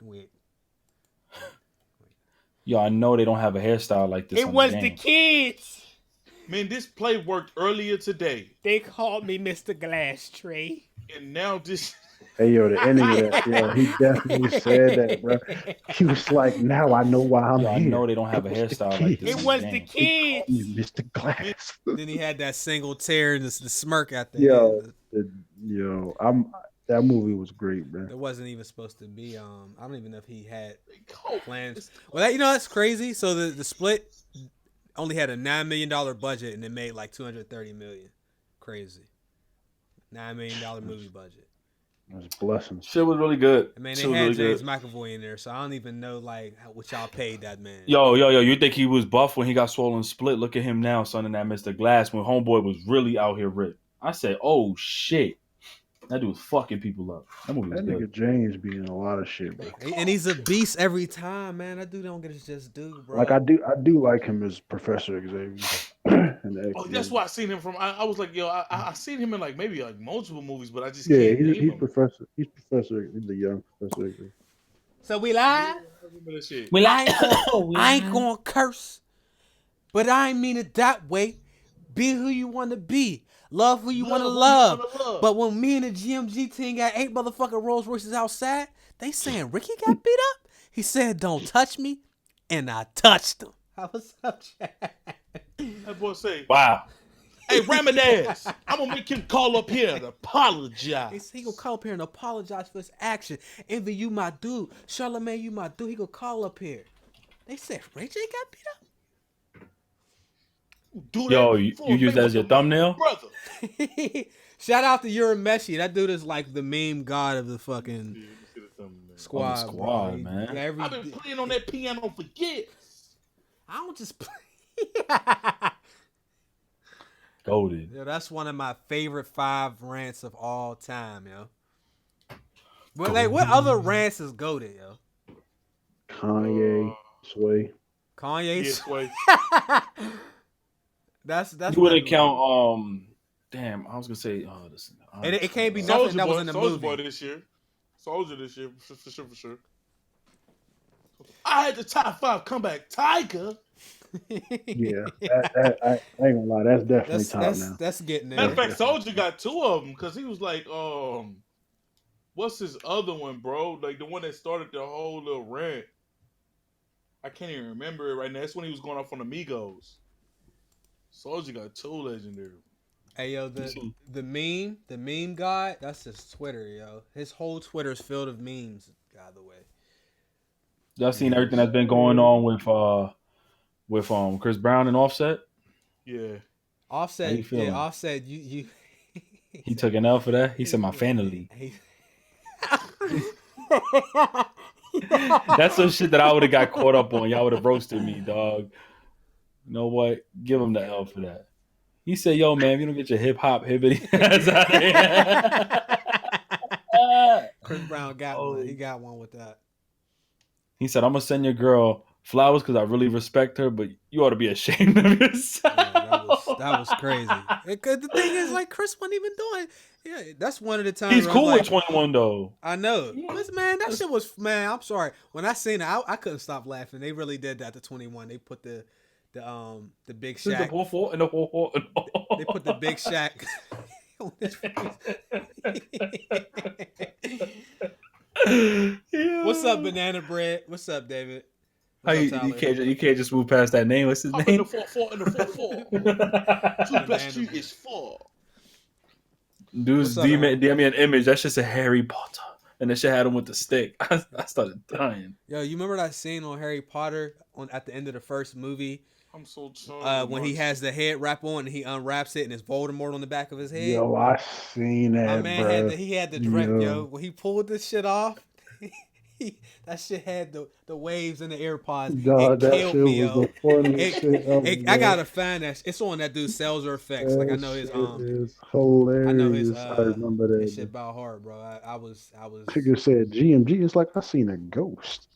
Wait. Yo, I know they don't have a hairstyle like this. It was the kids. Man, this play worked earlier today. They called me Mr. Glass Tray. And now this... Hey, yo, the ending of that, yo, he definitely said that, bro. He was like, now I know why I'm Yo, I here. know they don't have a hairstyle like this. It was the kids. Mr. Glass. Then he had that single tear and the smirk at the end. That movie was great, man. It wasn't even supposed to be. I don't even know if he had plans. Well, that's crazy. So the split only had a $9 million budget and it made like $230 million. Crazy. $9 million movie budget. That's blessings. Shit was really good. I mean, they had James McAvoy in there, so I don't even know like what y'all paid that man. Yo, you think he was buff when he got swollen split? Look at him now, son, in that Mr. Glass when Homeboy was really out here ripped. I said, oh shit. That dude was fucking people up. That movie was good. Nigga James be in a lot of shit, bro. And he's a beast every time, man. That dude don't get his just due, bro. Like I do like him as Professor Xavier. That's why I seen him from. I was like, yo, I seen him in like maybe like multiple movies, but I just can't name he's him. Professor. He's Professor. He's the young Professor Xavier. So we lied. We lied. I ain't gonna curse, but I ain't mean it that way. Be who you want to be. Love who you want to love. But when me and the GMG team got 8 motherfucking Rolls Royces outside, they saying Ricky got beat up. He said, "Don't touch me," and I touched him. What's up, Chad? That boy say, "Wow, hey Ramirez, I'm gonna make him call up here and apologize." He gonna call up here and apologize for his action. Envy, you my dude. Charlamagne, you my dude. He gonna call up here. They said Ray J got beat up. Yo, you use that as your thumbnail? Brother. Shout out to Urameshi. That dude is like the meme god of the fucking squad, bro. Man. I've been playing on that piano for years. I don't just play. Goated. Yo, that's one of my favorite 5 rants of all time, yo. But like, what other rants is goated, yo? Kanye, Sway. Kanye, Sway. That's you wouldn't count. Damn, I was gonna say. Listen, it can't be nothing that was in the movie. Boy this year. Soldier this year, for sure. I had the top 5 comeback, Tiger. Yeah, I ain't gonna lie, that's definitely top now. That's getting there. Matter of fact, Soldier got 2 of them because he was like, what's his other one, bro? Like the one that started the whole little rant. I can't even remember it right now. That's when he was going off on Amigos. Soldier got 2 legendary. Hey yo, the meme god, that's his Twitter, yo. His whole Twitter is filled with memes, by the way. Y'all seen everything that's been going on with Chris Brown and Offset? Yeah. Offset, yeah, Offset, you he took an L for that? He said my family. That's some shit that I would have got caught up on. Y'all would have roasted me, dog. You know what? Give him the L for that. He said, yo, man, if you don't get your hip-hop hibbity Chris Brown got one. He got one with that. He said, I'm going to send your girl flowers because I really respect her, but you ought to be ashamed of yourself. Yeah, that was crazy. The thing is, like, Chris wasn't even doing. Yeah, that's one of the times. He's cool with 21 though. I know, but man, that shit was I'm sorry. When I seen it, I couldn't stop laughing. They really did that to 21. They put the big Shaq. They put the big Shaq. What's up, Banana Bread? What's up, David? You can't just move past that name. What's his name? In the 4-4. 2 plus 2 is 4. Dude's DM me an image. That's just a Harry Potter. And then she had him with the stick. I started dying. Yo, you remember that scene on Harry Potter at the end of the first movie? I'm so tired. When he has the head wrap on and he unwraps it and it's Voldemort on the back of his head. Yo, I seen that. My man had the direct, yo. When he pulled this shit off, that shit had the waves and the AirPods. Dog, it killed me, yo. I gotta find that. It's on that dude's Seltzer Effects. Like I know his It's hilarious. I know his. I remember that. His shit about hard, bro. I was. Figure said GMG. It's like I seen a ghost.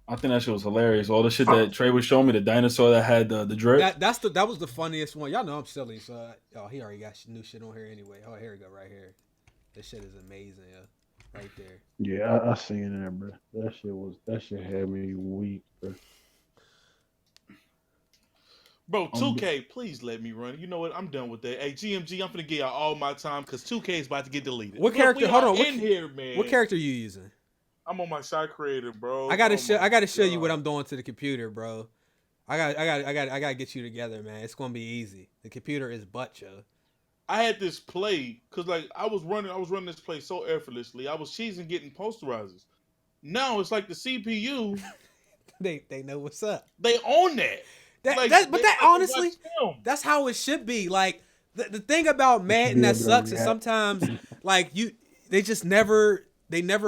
I think that shit was hilarious. All the shit that Trey was showing me, the dinosaur that had the drip. That was the funniest one. Y'all know I'm silly, so he already got new shit on here anyway. Oh, here we go, right here. This shit is amazing, yeah. right there. Yeah, I seen that, bro. That shit had me weak, bro. Bro, 2K, please let me run. You know what? I'm done with that. Hey, GMG, I'm finna give y'all all my time because 2K is about to get deleted. What Look, character? Hold on. here, man. What character are you using? I'm on my side creator, bro. I gotta show you what I'm doing to the computer, bro. I gotta get you together, man. It's gonna be easy. The computer is butt, yo. I had this play because like I was running this play so effortlessly. I was cheesing getting posterizers. Now it's like the CPU. they know what's up. They own that. Honestly, that's how it should be. Like the thing about Madden that sucks is sometimes like they just never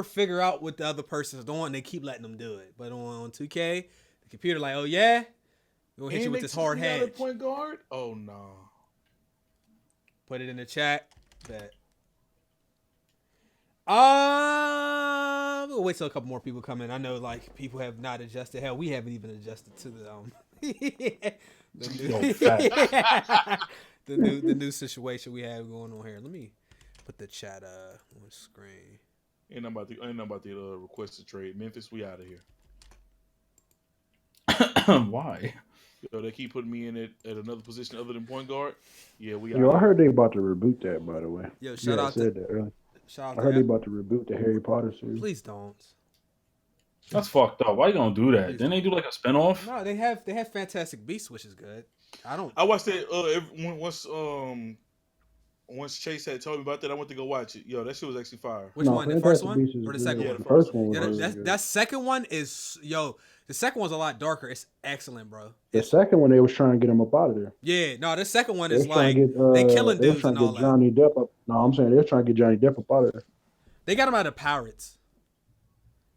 figure out what the other person's doing. They keep letting them do it. But on 2K, the computer like, oh yeah, we're gonna hit you with this hard hedge. Point guard? Oh no. Put it in the chat. Bet. We'll wait till a couple more people come in. I know like people have not adjusted. Hell, we haven't even adjusted to the new situation we have going on here. Let me put the chat on the screen. Ain't about the request to trade. Memphis, we out of here. Why? Yo, they keep putting me in it at another position other than point guard. Yeah, we. Yo, I heard they about to reboot that. By the way, yo, shout out to that earlier. I heard they about to reboot the Harry Potter series. Please don't. That's fucked up. Why you gonna do that? Didn't they do like a spinoff? No, they have Fantastic Beasts, which is good. I watched it once Chase had told me about that. I went to go watch it. Yo, that shit was actually fire. Which one? The first one or the second one? The first one. That second one is The second one's a lot darker. It's excellent, bro. The second one, they was trying to get him up out of there. Yeah, no, the second one is like they killing dudes and all that. Johnny Depp up. No, I'm saying they're trying to get Johnny Depp up out of there. They got him out of Pirates.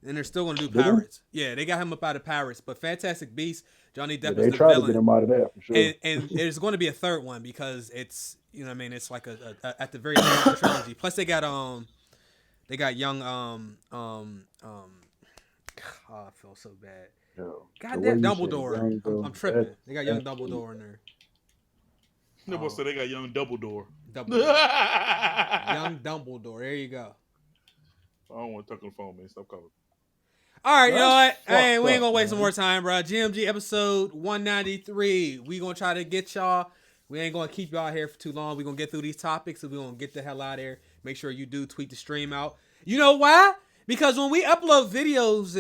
And they're still going to do Pirates. Yeah, they got him up out of Pirates. But Fantastic Beasts, Johnny Depp is the villain. They tried to get him out of that, for sure. And there's going to be a third one because it's, you know what I mean, it's like a at the very end of the trilogy. Plus they got young I feel so bad. Goddamn Dumbledore. I'm tripping. They got young Dumbledore in there. No, so they got young Dumbledore. Young Dumbledore. There you go. I don't want to talk on the phone, man. Stop calling. All right, you know what? Hey, we ain't gonna waste some more time, bro. GMG episode 193. We gonna try to get y'all. We ain't gonna keep y'all here for too long. We gonna get through these topics, so we gonna get the hell out of here. Make sure you do tweet the stream out. You know why? Because when we upload videos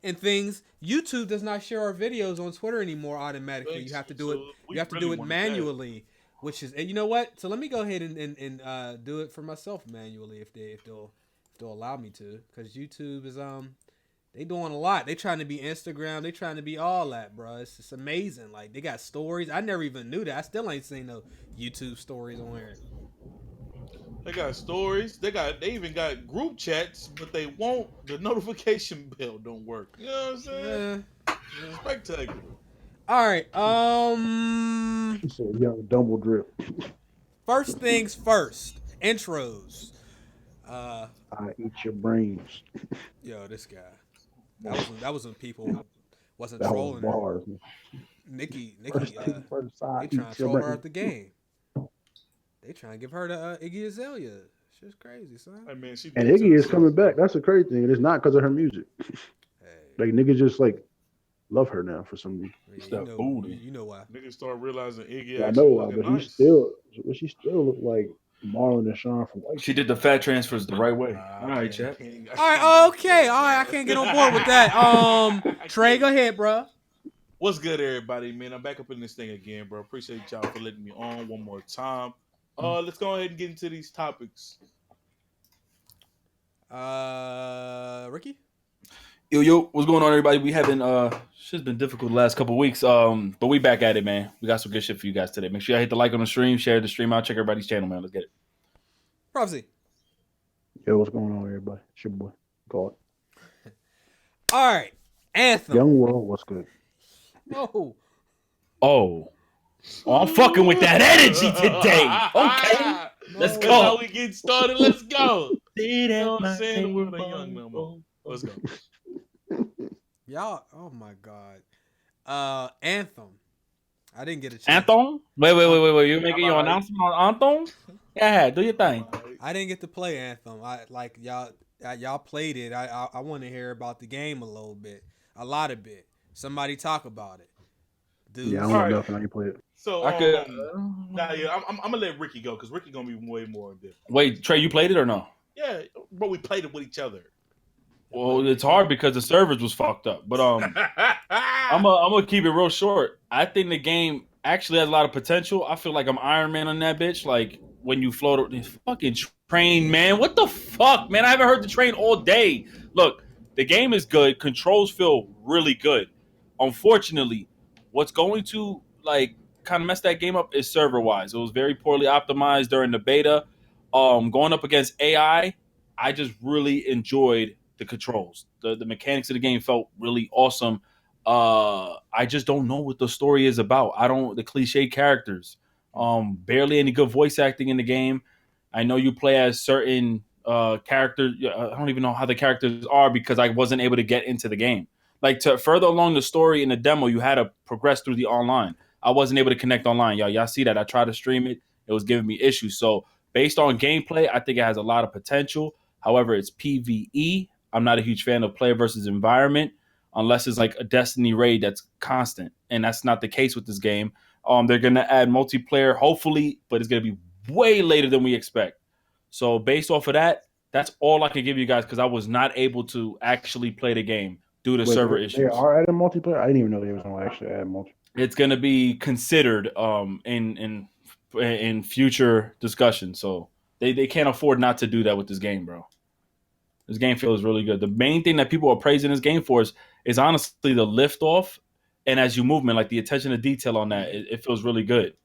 and things, YouTube does not share our videos on Twitter anymore automatically. You have to do it. You have to do it manually, which is. And you know what? So let me go ahead and do it for myself manually if they'll allow me to, because YouTube is they doing a lot. They trying to be Instagram. They trying to be all that, bro. It's just amazing. Like they got stories. I never even knew that. I still ain't seen no YouTube stories on here. They got stories. They even got group chats, but they won't. The notification bell don't work. You know what I'm saying? Yeah. Spectacular. All right. He said, "Young double drip." First things first. Intros. I eat your brains. Yo, this guy. That was when people wasn't that trolling was bars, her. Nikki, first they trying to troll her at the game. They trying to give her the Iggy Azalea. Shit's crazy, son. I mean, and Iggy is coming back. That's a crazy thing. And it's not because of her music. Hey. Like niggas just like love her now for some reason. You know why? Niggas start realizing Iggy. Yeah, I know why, but she still look like Marlon and Sean from White. She did the fat transfers the right way. All right, chat. All right, okay. All right, I can't get on board with that. Trey, go ahead, bro. What's good, everybody, man? I'm back up in this thing again, bro. Appreciate y'all for letting me on one more time. Let's go ahead and get into these topics. Ricky? Yo, what's going on, everybody? We haven't shit's been difficult the last couple of weeks. But we back at it, man. We got some good shit for you guys today. Make sure y'all hit the like on the stream, share the stream out, check everybody's channel, man. Let's get it. Prophecy. Yo, what's going on, everybody? It's your boy. God. All right. Anthem. Young World, what's good? Oh, I'm fucking with that energy today. Okay. Let's go. That's how we get started. Let's go. You know what I'm saying? We're not young no more. Let's go. Y'all, oh my God. Anthem. I didn't get a chance. Anthem? Wait. You making your announcement on Anthem? Yeah, do your thing. I didn't get to play Anthem. y'all played it. I want to hear about the game a little bit, a lot of bit. Somebody talk about it, Yeah, I dudes. don't All know right. nothing. I ain't play it. So I could. now yeah, I'm gonna let Ricky go because Ricky gonna be way more in depth. Wait, Trey, you played it or no? Yeah, but we played it with each other. Well, it's hard because the servers was fucked up. But I'm gonna keep it real short. I think the game actually has a lot of potential. I feel like I'm Iron Man on that bitch. Like when you float this fucking train, man. What the fuck, man? I haven't heard the train all day. Look, the game is good. Controls feel really good. Unfortunately, what's going to like kind of mess that game up is server wise. It was very poorly optimized during the beta. Going up against I just really enjoyed the controls. The mechanics of the game felt really awesome. I just don't know what the story is about. I don't the cliche characters. Barely any good voice acting in the game. I know you play as certain characters. I don't even know how the characters are because I wasn't able to get into the game. Like to further along the story in the demo, you had to progress through the online. I wasn't able to connect online. Y'all see that? I tried to stream it. It was giving me issues. So based on gameplay, I think it has a lot of potential. However, it's PvE. I'm not a huge fan of player versus environment unless it's like a Destiny raid that's constant, and that's not the case with this game. They're gonna add multiplayer, hopefully, but it's gonna be way later than we expect. So based off of that, that's all I can give you guys because I was not able to actually play the game due to Wait, server they issues. are adding multiplayer. I didn't even know they was gonna actually add multiplayer. It's gonna be considered in future discussions. So they can't afford not to do that with this game, bro. This game feels really good. The main thing that people are praising this game for is honestly the lift off, and as you movement, like the attention to detail on that, it feels really good.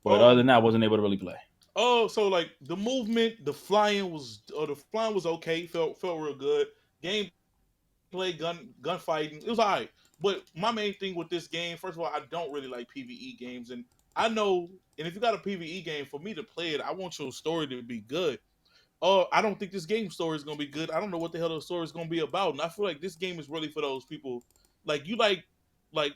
But other than that, I wasn't able to really play. Oh, so like the movement, the flying was okay. Felt real good. Gameplay, gunfighting, it was alright. But my main thing with this game, first of all, I don't really like PvE games, and I know, and if you got a PvE game, for me to play it, I want your story to be good. I don't think this game story is gonna be good. I don't know what the hell the story is gonna be about, and I feel like this game is really for those people. Like you like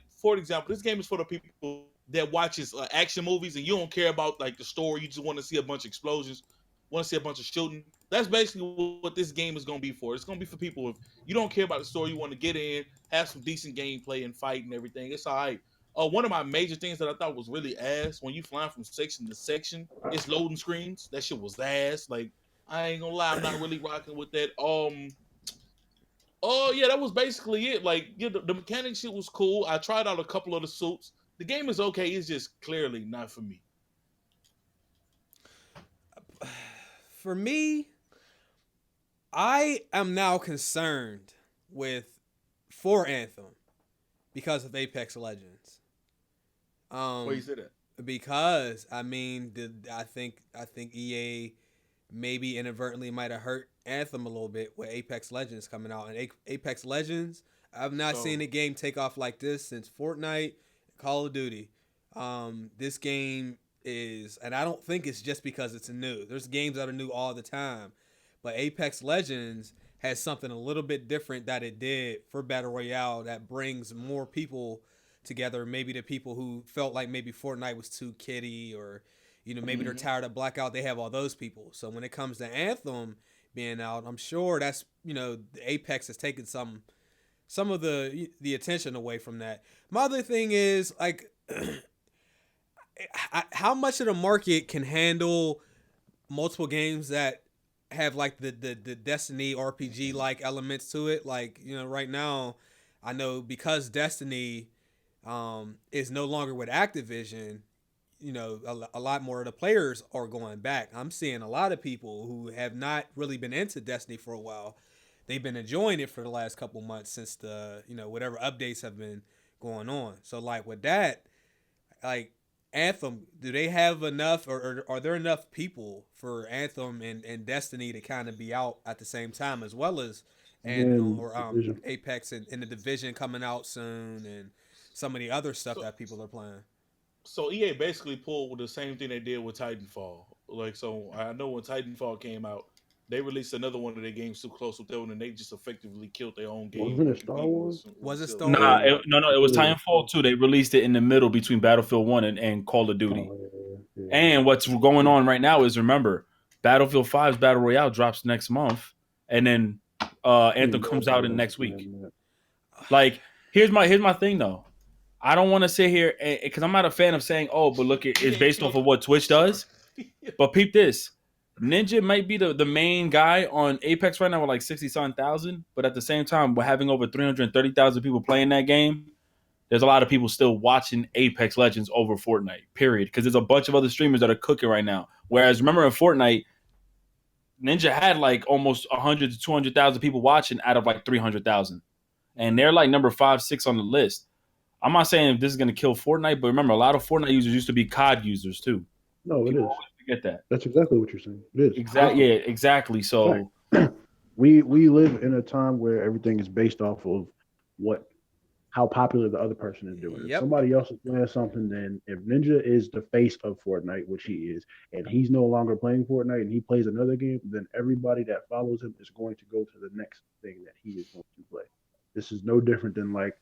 for example, this game is for the people that watches action movies and you don't care about like the story. You just want to see a bunch of explosions, want to see a bunch of shooting. That's basically what this game is gonna be for. It's gonna be for people if you don't care about the story. You want to get in, have some decent gameplay and fight and everything. It's all right. One of my major things that I thought was really ass when you flying from section to section, it's loading screens. That shit was ass. Like I ain't gonna lie, I'm not really rocking with that. Oh yeah, that was basically it. Like, yeah, the mechanic shit was cool. I tried out a couple of the suits. The game is okay. It's just clearly not for me. For me, I am now concerned for Anthem because of Apex Legends. Where you said that? Because I mean, I think EA maybe inadvertently might have hurt Anthem a little bit with Apex Legends coming out. And Apex Legends, I've not seen a game take off like this since Fortnite, Call of Duty. This game is, and I don't think it's just because it's new. There's games that are new all the time. But Apex Legends has something a little bit different that it did for Battle Royale that brings more people together. Maybe the people who felt like maybe Fortnite was too kiddie, or maybe they're tired of Blackout. They have all those people. So when it comes to Anthem being out, I'm sure that's Apex has taken some of the attention away from that. My other thing is like how much of the market can handle multiple games that have like the Destiny RPG like elements to it. Like right now I know because Destiny is no longer with Activision, a lot more of the players are going back. I'm seeing a lot of people who have not really been into Destiny for a while. They've been enjoying it for the last couple months since the whatever updates have been going on. So like with that, like Anthem, do they have enough, or are there enough people for Anthem and Destiny to kind of be out at the same time, as well as Anthem or Apex and the Division coming out soon, and some of the other stuff that people are playing? So EA basically pulled the same thing they did with Titanfall. Like, so I know when Titanfall came out, they released another one of their games too close with that one, and they just effectively killed their own game. Wasn't it Star Wars? Was it Star Wars? No. It was Titanfall 2. They released it in the middle between Battlefield 1 and Call of Duty. Yeah. And what's going on right now is, remember, Battlefield 5's Battle Royale drops next month, and then Anthem comes out in next week. Like, here's my thing though. I don't want to sit here because I'm not a fan of saying, oh, but look, it's based off of what Twitch does. But peep this. Ninja might be the main guy on Apex right now with like 60-something thousand. But at the same time, we're having over 330,000 people playing that game. There's a lot of people still watching Apex Legends over Fortnite, period. Because there's a bunch of other streamers that are cooking right now. Whereas, remember in Fortnite, Ninja had like almost 100 to 200,000 people watching out of like 300,000. And they're like number 5, 6 on the list. I'm not saying this is going to kill Fortnite, but remember, a lot of Fortnite users used to be COD users too. No, it is. Forget that. That's exactly what you're saying. It is. Exactly. Yeah, exactly. So we live in a time where everything is based off of how popular the other person is doing. If somebody else is playing something, then if Ninja is the face of Fortnite, which he is, and he's no longer playing Fortnite and he plays another game, then everybody that follows him is going to go to the next thing that he is going to play. This is no different than like,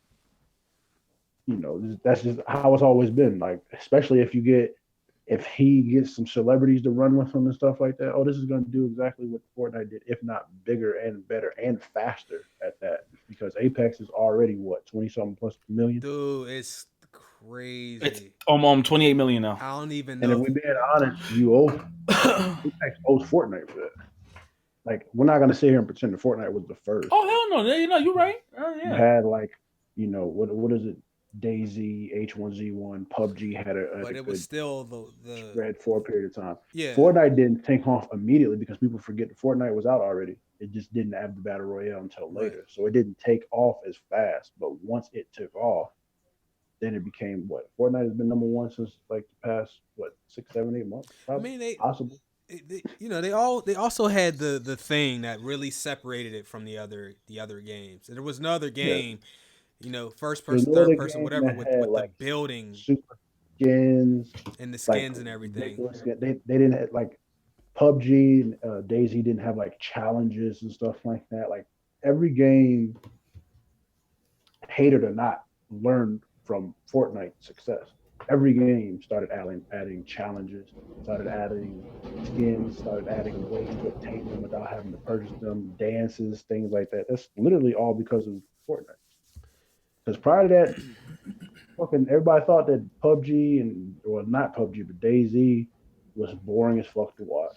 that's just how it's always been. Like, especially if he gets some celebrities to run with him and stuff like that. Oh, this is going to do exactly what Fortnite did, if not bigger and better and faster at that. Because Apex is already 20-something plus million. Dude, it's crazy. It's 28 million now. I don't even know. And if we're being honest, Apex owes Fortnite for that. Like, we're not going to sit here and pretend that Fortnite was the first. Oh hell no! You're right. Oh yeah. You had like, what is it? DayZ, H1Z1, PUBG had but it was still the spread for a period of time. Yeah. Fortnite didn't take off immediately because people forget that Fortnite was out already. It just didn't have the battle royale until later, right. So it didn't take off as fast. But once it took off, then it became what Fortnite has been number one since like the past 6, 7, 8 months. Probably. I mean, possible. They also had the thing that really separated it from the other games. There was no other game. Yeah. First person, third person, whatever, with like the building, super skins, and the skins and everything. They didn't have like PUBG and DayZ didn't have like challenges and stuff like that. Like every game, hate it or not, learned from Fortnite's success. Every game started adding challenges, started adding skins, started adding ways to obtain them without having to purchase them, dances, things like that. That's literally all because of Fortnite. Because prior to that, fucking everybody thought that PUBG not PUBG, but DayZ was boring as fuck to watch.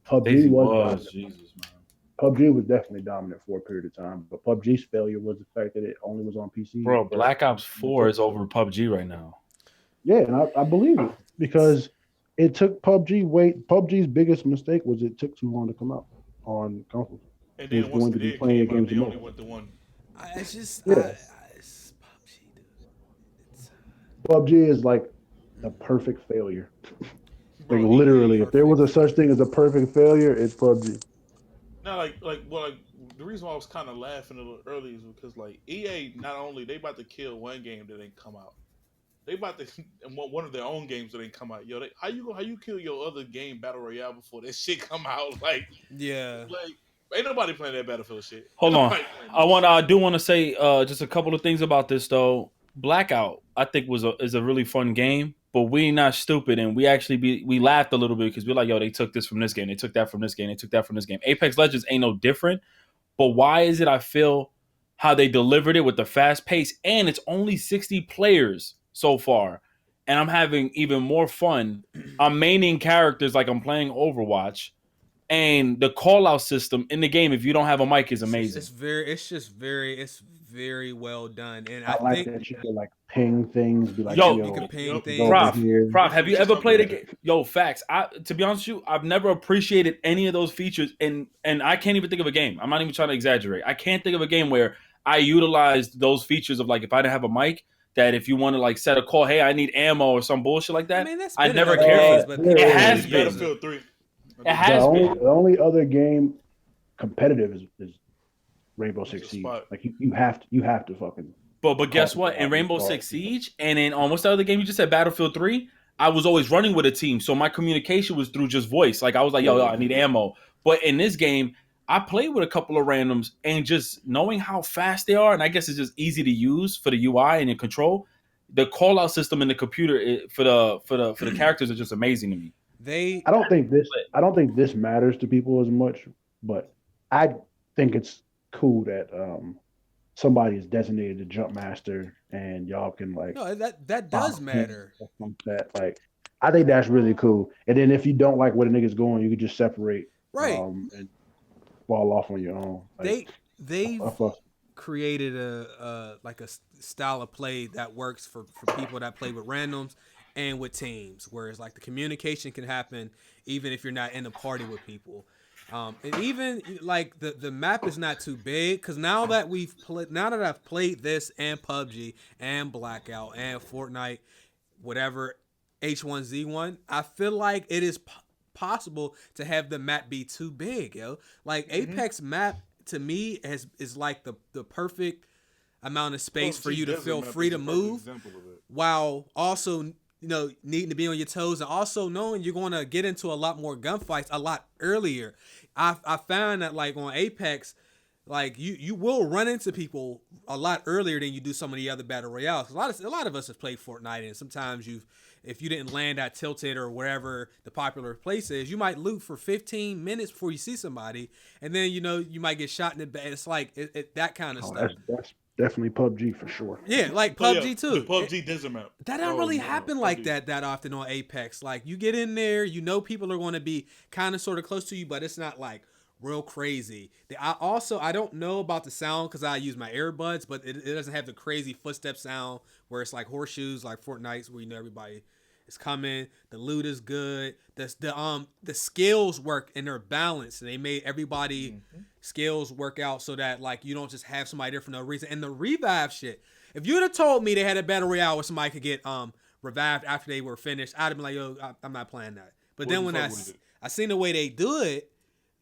PUBG was Jesus, man. PUBG was definitely dominant for a period of time, but PUBG's failure was the fact that it only was on PC. Bro, Black Ops 4 is over PUBG right now. Yeah, and I believe it because it took PUBG's biggest mistake was it took too long to come out on console. And then once it did playing games, they only went to one. It's just it's PUBG, dude. PUBG is like the perfect failure. Like literally, if there was a such thing as a perfect failure, it's PUBG. Now, the reason why I was kind of laughing a little early is because like EA, not only they about to kill one game that ain't come out, they about to one of their own games that ain't come out. Yo, how you kill your other game battle royale before that shit come out? Like, yeah, like ain't nobody playing that Battlefield shit. Hold on, I do want to say just a couple of things about this though. Blackout, I think is a really fun game, but we not stupid and we laughed a little bit because we're like, yo, they took this from this game, they took that from this game, they took that from this game. Apex Legends ain't no different, but why is it I feel how they delivered it with the fast pace and it's only 60 players so far, and I'm having even more fun. I'm maining characters like I'm playing Overwatch, and the call out system in the game if you don't have a mic is amazing. It's very well done, and I like think that you can like ping things, be like, you can ping things. Prof, have you ever played a game? Yo, facts. To be honest with you, I've never appreciated any of those features, and I can't even think of a game. I'm not even trying to exaggerate. I can't think of a game where I utilized those features of like if I didn't have a mic. That if you want to like set a call, hey, I need ammo or some bullshit like that. I never cared. But it has been. Battlefield 3. It has been. The only other game competitive is Rainbow Six Siege. Like you have to fucking. But guess what? In Rainbow Six Siege and in almost the other game you just said, Battlefield 3, I was always running with a team, so my communication was through just voice. Like I was like, yo, I need ammo. But in this game, I played with a couple of randoms and just knowing how fast they are, and I guess it's just easy to use for the UI and the control. The call out system in the computer for the characters is just amazing to me. I don't think this matters to people as much, but I think it's cool that somebody is designated the jump master and y'all can like No, that does matter. stuff like that. Like I think that's really cool. And then if you don't like where the nigga's going, you can just separate Right. and fall off on your own. Like They've I fuck- created a like a style of play that works for people that play with randoms and with teams, whereas like the communication can happen even if you're not in a party with people. And even like the map is not too big because now that I've played this and PUBG and Blackout and Fortnite, whatever H1Z1, I feel like it is possible to have the map be too big, yo. Like Apex map to me is like the perfect amount of space for you to feel free to move while also needing to be on your toes and also knowing you're going to get into a lot more gunfights a lot earlier. I found that like on Apex, like you will run into people a lot earlier than you do some of the other battle royales. A lot of us have played Fortnite, and sometimes if you didn't land at Tilted or wherever the popular place is, you might loot for 15 minutes before you see somebody, and then you might get shot in the back. It's like that kind of stuff. That's definitely PUBG for sure. Yeah, like PUBG too. The PUBG desert map. That don't really happen like that often on Apex. Like you get in there, people are going to be kind of sort of close to you, but it's not like real crazy. I don't know about the sound because I use my earbuds, but it doesn't have the crazy footstep sound where it's like horseshoes, like Fortnite's, where everybody is coming. The loot is good. The skills work and they're balanced, and they made everybody skills work out so that like you don't just have somebody there for no reason. And the revive shit. If you'd have told me they had a battle royale where somebody could get revived after they were finished, I'd have been like, yo, I'm not playing that. But then when I seen the way they do it.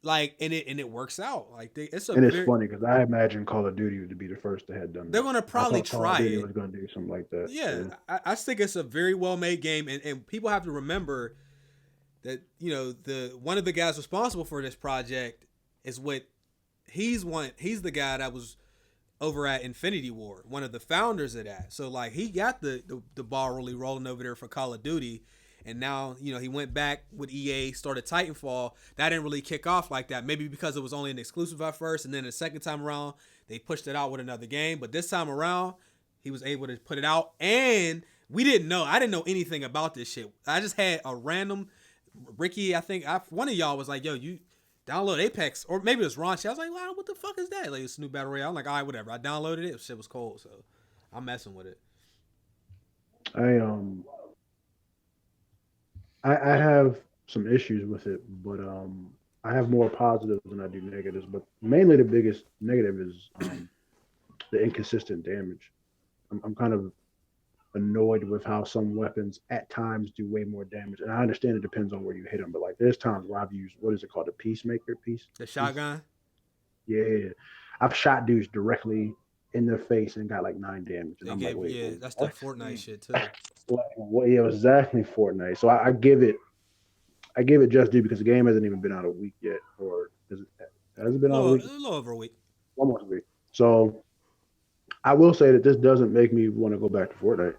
Like and it works out. Like it's funny because I imagine Call of Duty to be the first to have done that. They're gonna probably try it. Was gonna do something like that. Yeah. I think it's a very well made game, and people have to remember that the one of the guys responsible for this project is he's the guy that was over at Infinity Ward, one of the founders of that. So like he got the ball really rolling over there for Call of Duty. And now, he went back with EA, started Titanfall. That didn't really kick off like that. Maybe because it was only an exclusive at first. And then the second time around, they pushed it out with another game. But this time around, he was able to put it out. And I didn't know anything about this shit. I just had a random, Ricky, I think, one of y'all was like, yo, you download Apex. Or maybe it was Raunchy. I was like, wow, what the fuck is that? Like, it's a new battle royale. I'm like, all right, whatever. I downloaded it. Shit was cold. So I'm messing with it. I have some issues with it, but I have more positives than I do negatives. But mainly the biggest negative is the inconsistent damage. I'm kind of annoyed with how some weapons at times do way more damage, and I understand it depends on where you hit them. But like there's times where I've used what is it called, the Peacemaker piece? The shotgun. Yeah, I've shot dudes directly in their face and got like 9 damage. And I'm like, wait, that's the Fortnite shit too. Well, yeah, exactly Fortnite. So I give it just due because the game hasn't even been out a week yet, or has it been out a week? A little over a week. Almost a week. So I will say that this doesn't make me want to go back to Fortnite.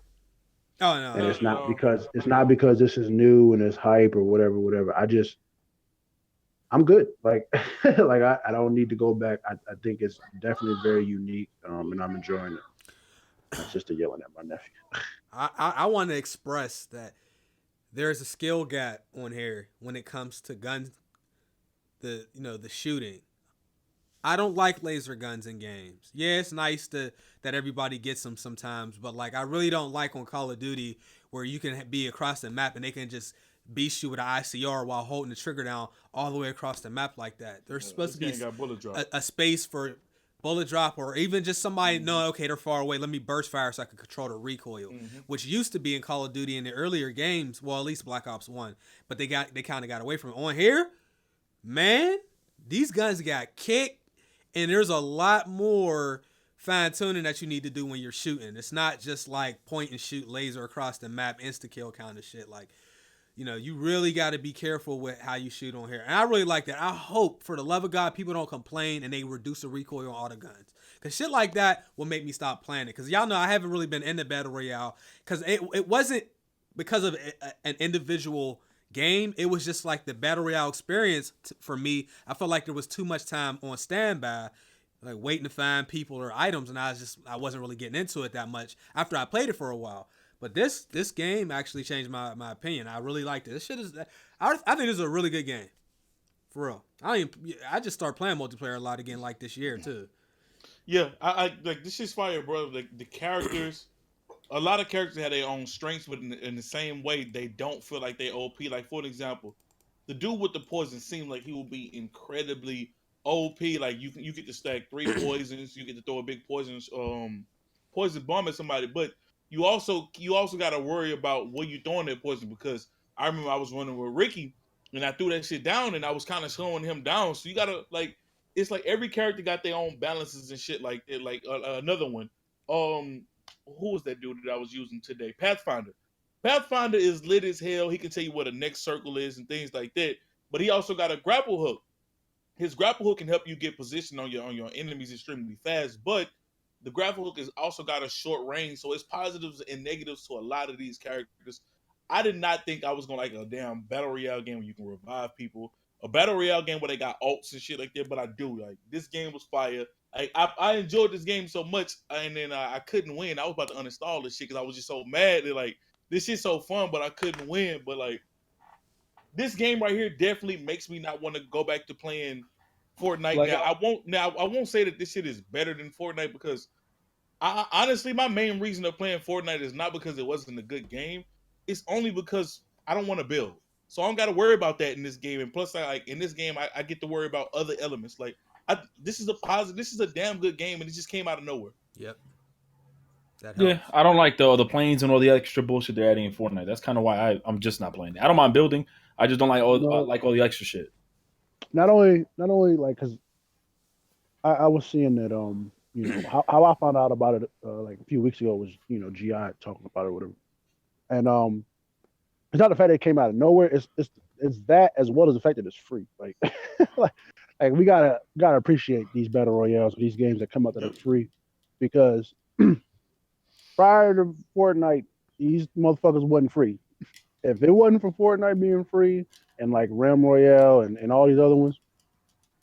Oh no. And it's not because this is new and it's hype or whatever. I'm good. Like I don't need to go back. I think it's definitely very unique, and I'm enjoying it. My sister yelling at my nephew. I want to express that there's a skill gap on here when it comes to guns, the shooting. I don't like laser guns in games. Yeah, it's nice that everybody gets them sometimes, but like I really don't like on Call of Duty where you can be across the map and they can just beast you with an ICR while holding the trigger down all the way across the map like that. There's supposed to be a space for bullet drop, or even just somebody know, okay, they're far away, let me burst fire so I can control the recoil, which used to be in Call of Duty in the earlier games, well, at least Black Ops 1, but they kind of got away from it. On here, man, these guns got kicked, and there's a lot more fine-tuning that you need to do when you're shooting. It's not just like point and shoot laser across the map, insta-kill kind of shit. Like, you really got to be careful with how you shoot on here. And I really like that. I hope, for the love of God, people don't complain and they reduce the recoil on all the guns. Because shit like that will make me stop playing it. Because y'all know I haven't really been in the Battle Royale. Because it wasn't because of an individual game, it was just like the battle royale experience for me. I felt like there was too much time on standby, like waiting to find people or items, and I wasn't really getting into it that much after I played it for a while. But this game actually changed my opinion. I really liked it. This shit is I think this is a really good game. For real. I just started playing multiplayer a lot again like this year too. Yeah, I like this shit's fire, bro. Like the characters, a lot of characters have their own strengths, but in the same way, they don't feel like they OP. Like for an example, the dude with the poison seemed like he would be incredibly OP. Like you get to stack 3 poisons, you get to throw a big poison bomb at somebody, but you also got to worry about where you throwing that poison, because I remember I was running with Ricky and I threw that shit down and I was kind of slowing him down. So you gotta like, it's like every character got their own balances and shit like that. Like another one, who was that dude that I was using today? Pathfinder. Pathfinder is lit as hell. He can tell you where the next circle is and things like that. But he also got a grapple hook. His grapple hook can help you get position on your enemies extremely fast. But the grapple hook has also got a short range, so it's positives and negatives to a lot of these characters. I did not think I was gonna like a damn battle royale game where you can revive people, a battle royale game where they got ults and shit like that. But I do like this game was fire. I enjoyed this game so much, and then I couldn't win. I was about to uninstall this shit because I was just so mad that like this shit's so fun, but I couldn't win. But like this game right here definitely makes me not want to go back to playing Fortnite. Like, I won't say that this shit is better than Fortnite, because I honestly, my main reason of playing Fortnite is not because it wasn't a good game. It's only because I don't want to build. So I don't got to worry about that in this game. And plus, in this game, I get to worry about other elements. Like this is a positive. This is a damn good game, and it just came out of nowhere. Yep. That helps. Yeah, I don't like the planes and all the extra bullshit they're adding in Fortnite. That's kind of why I'm just not playing it. I don't mind building. I just don't like all the extra shit. Not only like, because I was seeing that you know how I found out about it like a few weeks ago was, you know, GI talking about it or whatever, and it's not the fact that it came out of nowhere. It's that, as well as the fact that it's free. Like like we gotta appreciate these battle royales, these games that come out that are free, because prior to Fortnite, these motherfuckers wasn't free. If it wasn't for Fortnite being free and like Realm Royale and all these other ones,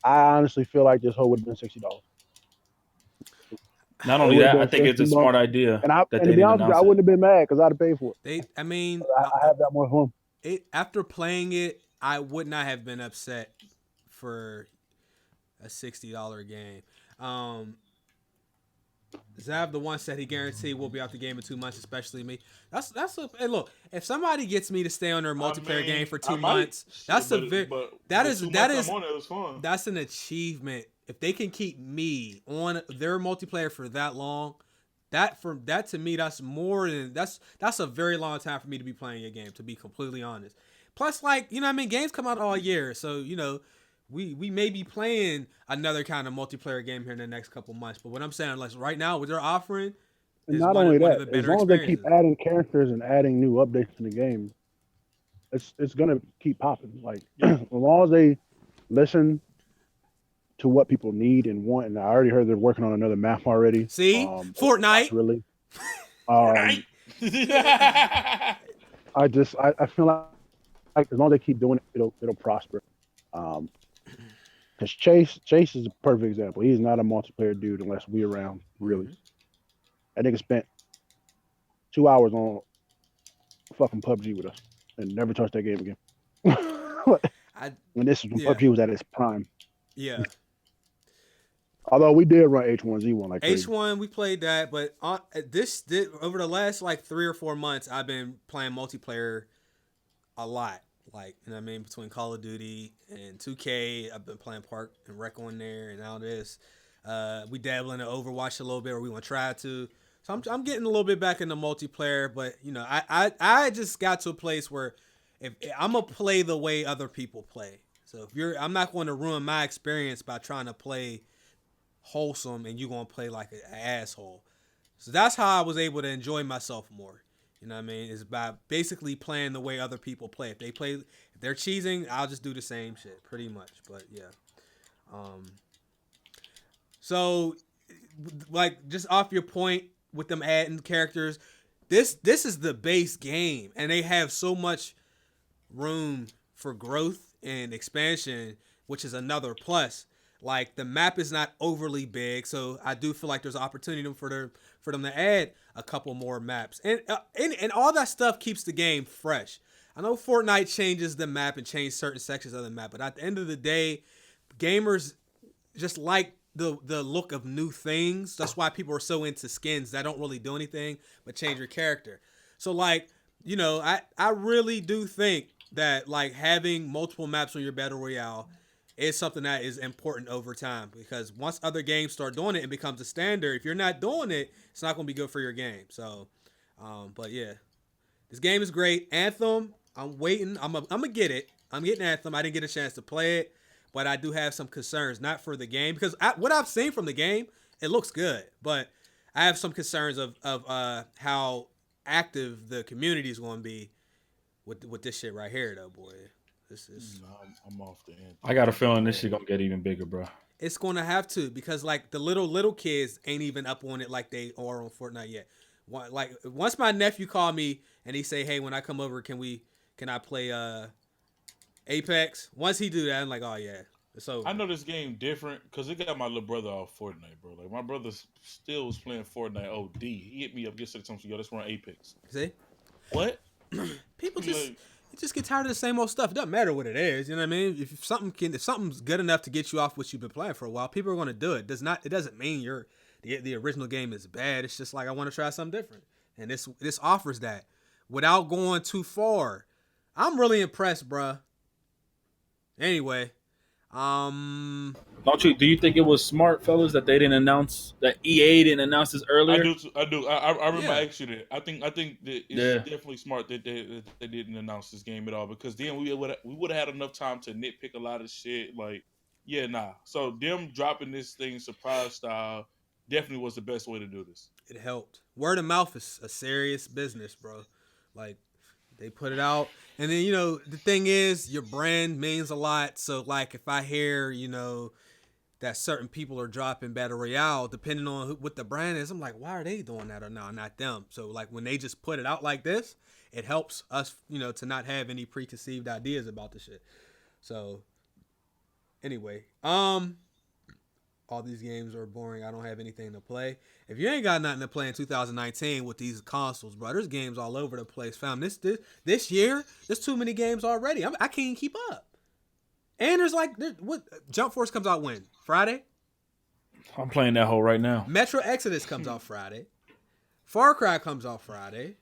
I honestly feel like this whole would have been $60. Not only that, I think it's a smart idea. And to be honest with you, I wouldn't have been mad because I'd have paid for it. I mean, I have that more fun. After playing it, I would not have been upset for a $60 game. Zav, the one said he guaranteed we'll be out the game in 2 months, especially me. Hey, look, if somebody gets me to stay on their multiplayer game for 2 months, that's an achievement. If they can keep me on their multiplayer for that long, that to me, that's a very long time for me to be playing a game, to be completely honest. Plus, like, you know what I mean, games come out all year, so you know, we may be playing another kind of multiplayer game here in the next couple months. But what I'm saying, like right now, what they're offering is not only that, as long as they keep adding characters and adding new updates to the game, it's gonna keep popping. Like as long as they listen to what people need and want, and I already heard they're working on another map already. See, Fortnite. Really. Fortnite. I feel like as long as they keep doing it, it'll prosper. Because Chase is a perfect example. He's not a multiplayer dude unless we around, really. I think I spent 2 hours on fucking PUBG with us and never touched that game again. When PUBG was at its prime. Yeah. Although we did run H1Z1 like crazy. H1, we played that, but over the last like 3 or 4 months, I've been playing multiplayer a lot. Like, you know what I mean, between Call of Duty and 2K, I've been playing Park and Rec on there and all this. We dabble into Overwatch a little bit, or we want to try to. So I'm getting a little bit back into multiplayer, but you know, I just got to a place where if I'm gonna play the way other people play. So I'm not going to ruin my experience by trying to play wholesome and you're gonna play like an asshole. So that's how I was able to enjoy myself more. You know what I mean? It's by basically playing the way other people play. If they're cheesing, I'll just do the same shit, pretty much. But yeah. So, like, just off your point with them adding characters, this is the base game, and they have so much room for growth and expansion, which is another plus. Like the map is not overly big, so I do feel like there's opportunity for them to add a couple more maps, and all that stuff keeps the game fresh. I know Fortnite changes the map and changes certain sections of the map, but at the end of the day, gamers just like the look of new things. That's why people are so into skins that don't really do anything but change your character. So like, you know, I really do think that like having multiple maps on your battle royale is something that is important over time, because once other games start doing it, it becomes a standard. If you're not doing it, it's not going to be good for your game. So, but yeah, this game is great. Anthem, I'm waiting. I'm gonna get it. I'm getting Anthem. I didn't get a chance to play it, but I do have some concerns, not for the game, because what I've seen from the game, it looks good, but I have some concerns of how active the community is going to be with this shit right here, though, boy. This is. I'm off the end. I got a feeling this shit gonna get even bigger, bro. It's gonna have to, because like the little kids ain't even up on it like they are on Fortnite yet. Like once my nephew called me and he say, "Hey, when I come over, can I play Apex?" Once he do that, I'm like, "Oh yeah, it's over." I know this game different because it got my little brother off Fortnite, bro. Like my brother still was playing Fortnite OD. He hit me up yesterday, something, yo, let's run Apex. See, what? People just get tired of the same old stuff. It doesn't matter what it is, you know what I mean? If something's good enough to get you off what you've been playing for a while, people are going to do it. It doesn't mean the original game is bad. It's just like, I want to try something different, and this offers that without going too far. I'm really impressed, bruh. Anyway, do you think it was smart, fellas, that that EA didn't announce this earlier? I do. I remember I asked you that. I think that it's definitely smart that they didn't announce this game at all, because then we would have had enough time to nitpick a lot of shit. Like, yeah, nah. So them dropping this thing surprise style definitely was the best way to do this. It helped. Word of mouth is a serious business, bro. Like, they put it out. And then, you know, the thing is, your brand means a lot. So, like, if I hear, you know, that certain people are dropping Battle Royale, depending on what the brand is, I'm like, why are they doing that or not them? So, like, when they just put it out like this, it helps us, you know, to not have any preconceived ideas about the shit. So, anyway, all these games are boring. I don't have anything to play. If you ain't got nothing to play in 2019 with these consoles, bro, there's games all over the place. Fam, this year, there's too many games already. I can't even keep up. And there's like, what Jump Force comes out when? Friday? I'm playing that whole right now. Metro Exodus comes out Friday. Far Cry comes out Friday.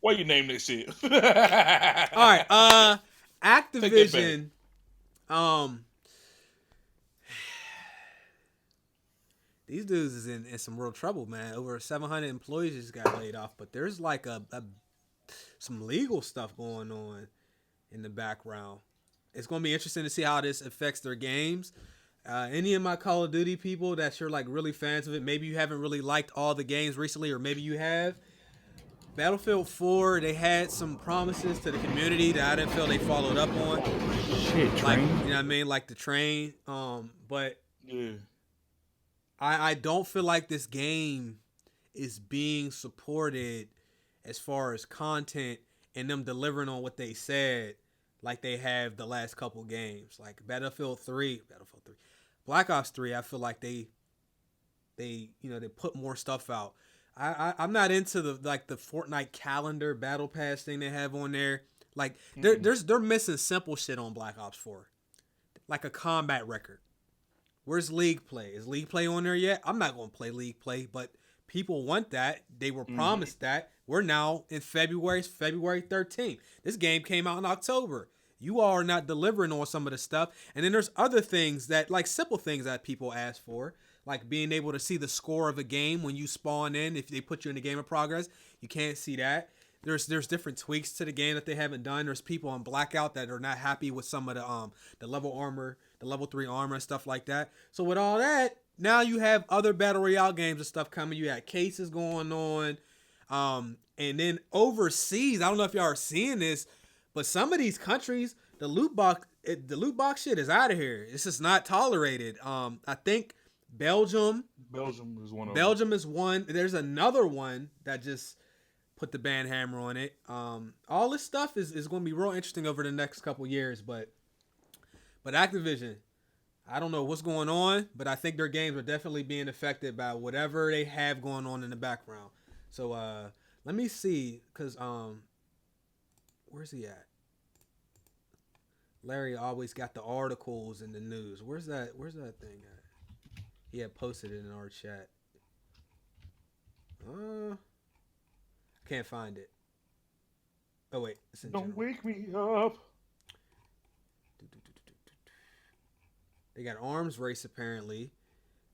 Why you name this shit? All right, Activision. These dudes is in some real trouble, man. Over 700 employees just got laid off, but there's like some legal stuff going on in the background. It's gonna be interesting to see how this affects their games. Any of my Call of Duty people that you're like really fans of it, maybe you haven't really liked all the games recently, or maybe you have. Battlefield 4, they had some promises to the community that I didn't feel they followed up on. Shit, like, train. you know what I mean? Like the train. But yeah. I don't feel like this game is being supported as far as content and them delivering on what they said like they have the last couple games. Like Battlefield 3, Black Ops 3, I feel like they put more stuff out. I'm not into the Fortnite calendar battle pass thing they have on there. Like they're missing simple shit on Black Ops 4, like a combat record. Where's League Play? Is League Play on there yet? I'm not gonna play League Play, but people want that. They were promised that. We're now in February. It's February 13th. This game came out in October. You all are not delivering on some of the stuff. And then there's other things that, like simple things that people ask for, like being able to see the score of a game when you spawn in. If they put you in a game of progress, you can't see that. There's different tweaks to the game that they haven't done. There's people on Blackout that are not happy with some of the level armor, the level 3 armor and stuff like that. So with all that, now you have other Battle Royale games and stuff coming. You had cases going on. And then overseas, I don't know if y'all are seeing this, but some of these countries, the loot box shit is out of here. It's just not tolerated. I think Belgium, Belgium is one of Belgium is one. There's another one that just put the band hammer on it. All this stuff is going to be real interesting over the next couple years. But Activision, I don't know what's going on, but I think their games are definitely being affected by whatever they have going on in the background. So let me see, because where's he at? Larry always got the articles in the news. Where's that thing at? He had posted it in our chat. I can't find it. Oh wait, it's in Don't general. wake me up. They got arms race apparently.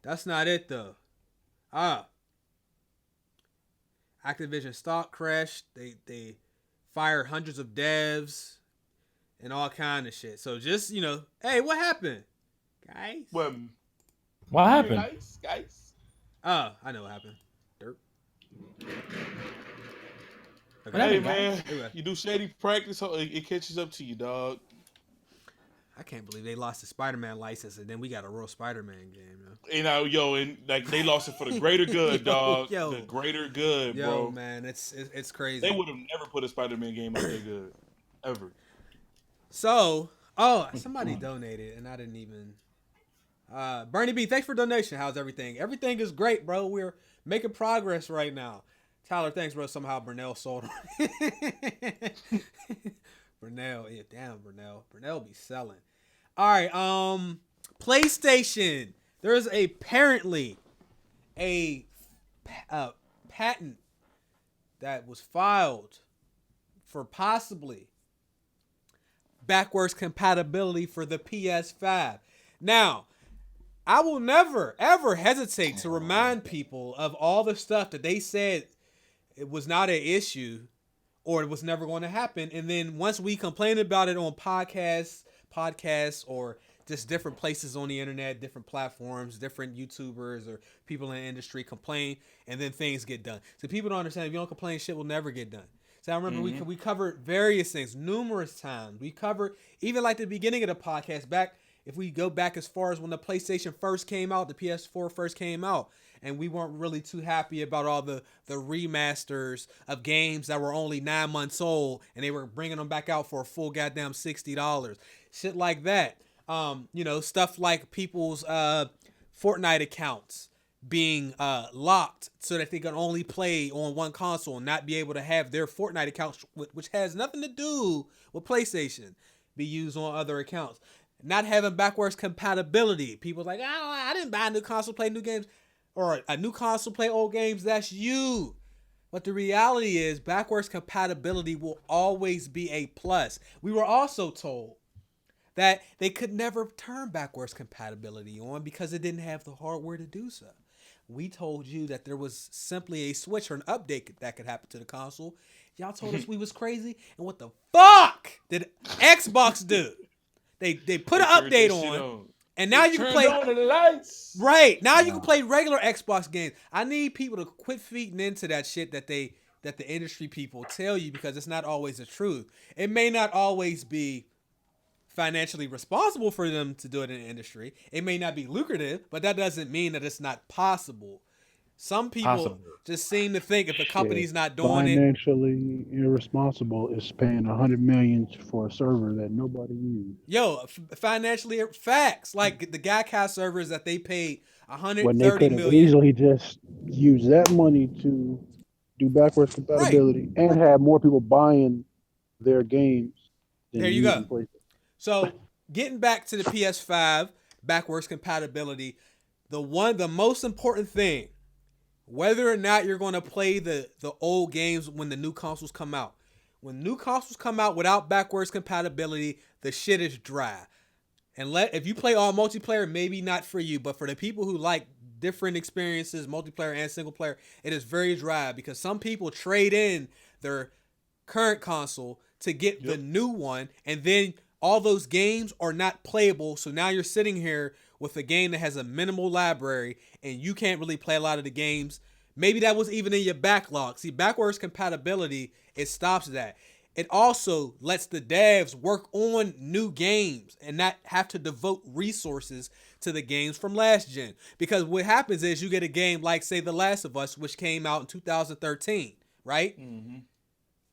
That's not it though. Activision stock crashed. They fired hundreds of devs and all kind of shit. So just, hey, what happened, guys? What happened? Guys. I know what happened. Dirt. Okay. Hey man, you do shady practice, it catches up to you, dog. I can't believe they lost the Spider-Man license and then we got a real Spider-Man game. And they lost it for the greater good, dog. The greater good, bro. Man, it's crazy. They would have never put a Spider-Man game out there good, ever. So, somebody donated and I didn't even. Bernie B, thanks for donation. How's everything? Everything is great, bro. We're making progress right now. Tyler, thanks, bro. Somehow Burnell sold him. Burnell, yeah, damn, Burnell. Burnell be selling. All right, PlayStation. There's apparently a patent that was filed for possibly backwards compatibility for the PS5. Now, I will never, ever hesitate to remind people of all the stuff that they said it was not an issue or it was never going to happen. And then once we complain about it on podcasts or just different places on the internet, different platforms, different YouTubers or people in the industry complain, and then things get done. So people don't understand, if you don't complain, shit will never get done. So I remember we covered various things numerous times. We covered, even like the beginning of the podcast, back, if we go back as far as when the PlayStation first came out, the PS4 first came out, and we weren't really too happy about all the remasters of games that were only 9 months old, and they were bringing them back out for a full goddamn $60. Shit like that. Stuff like people's Fortnite accounts being locked so that they can only play on one console and not be able to have their Fortnite accounts, which has nothing to do with PlayStation, be used on other accounts. Not having backwards compatibility. People like, I didn't buy a new console, play new games, or a new console, play old games. That's you. But the reality is backwards compatibility will always be a plus. We were also told that they could never turn backwards compatibility on because it didn't have the hardware to do so. We told you that there was simply a switch or an update that could happen to the console. Y'all told us we was crazy. And what the fuck did Xbox do? They put an update on, and now you can play on the lights. Right now you can play regular Xbox games. I need people to quit feeding into that shit that the industry people tell you, because it's not always the truth. It may not always be financially responsible for them to do it in the industry. It may not be lucrative, but that doesn't mean that it's not possible. Some people just seem to think if the company's not doing financially irresponsible is paying $100 million for a server that nobody uses. Yo, financially facts, like the Gaikai servers that they paid $130 when they could have easily just used that money to do backwards compatibility and have more people buying their games. There you go. So getting back to the PS5 backwards compatibility, the most important thing, whether or not you're going to play the old games when the new consoles come out. When new consoles come out without backwards compatibility, the shit is dry. And if you play all multiplayer, maybe not for you, but for the people who like different experiences, multiplayer and single player, it is very dry because some people trade in their current console to get the new one, and then all those games are not playable. So now you're sitting here with a game that has a minimal library and you can't really play a lot of the games. Maybe that was even in your backlog. See, backwards compatibility, it stops that. it also lets the devs work on new games and not have to devote resources to the games from last gen. Because what happens is you get a game like, say, The Last of Us, which came out in 2013, right? Mm-hmm.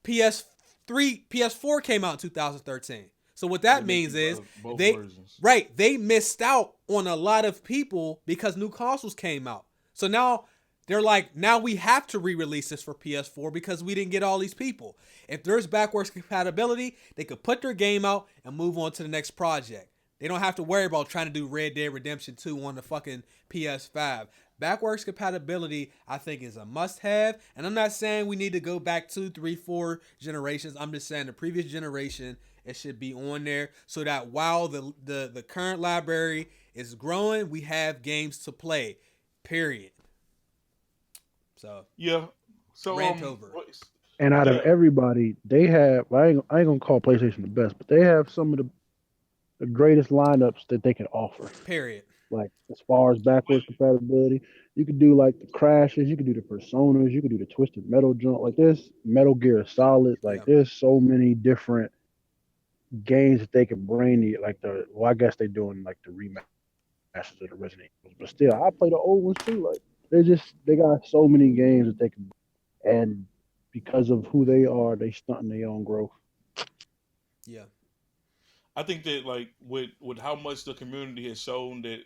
PS3, PS4 came out in 2013. So what that means is they missed out on a lot of people because new consoles came out. So now they're like, now we have to re-release this for PS4 because we didn't get all these people. If there's backwards compatibility, they could put their game out and move on to the next project. They don't have to worry about trying to do Red Dead Redemption 2 on the fucking PS5. Backwards compatibility, I think, is a must-have. And I'm not saying we need to go back 2, 3, 4 generations. I'm just saying the previous generation, it should be on there so that while the current library is growing, we have games to play. Period. So yeah. So rant over. And out of everybody, they have. I ain't gonna call PlayStation the best, but they have some of the greatest lineups that they can offer. Period. Like as far as backwards compatibility, you could do like the Crashes, you could do the Personas, you could do the Twisted Metal jump. Like this Metal Gear Solid. Like there's so many different games that they can bring. I guess they're doing like the remasters of the Resident Evil, but still, I play the old ones too. Like they got so many games that they can, and because of who they are, they stunting their own growth. Yeah. I think that like with how much the community has shown that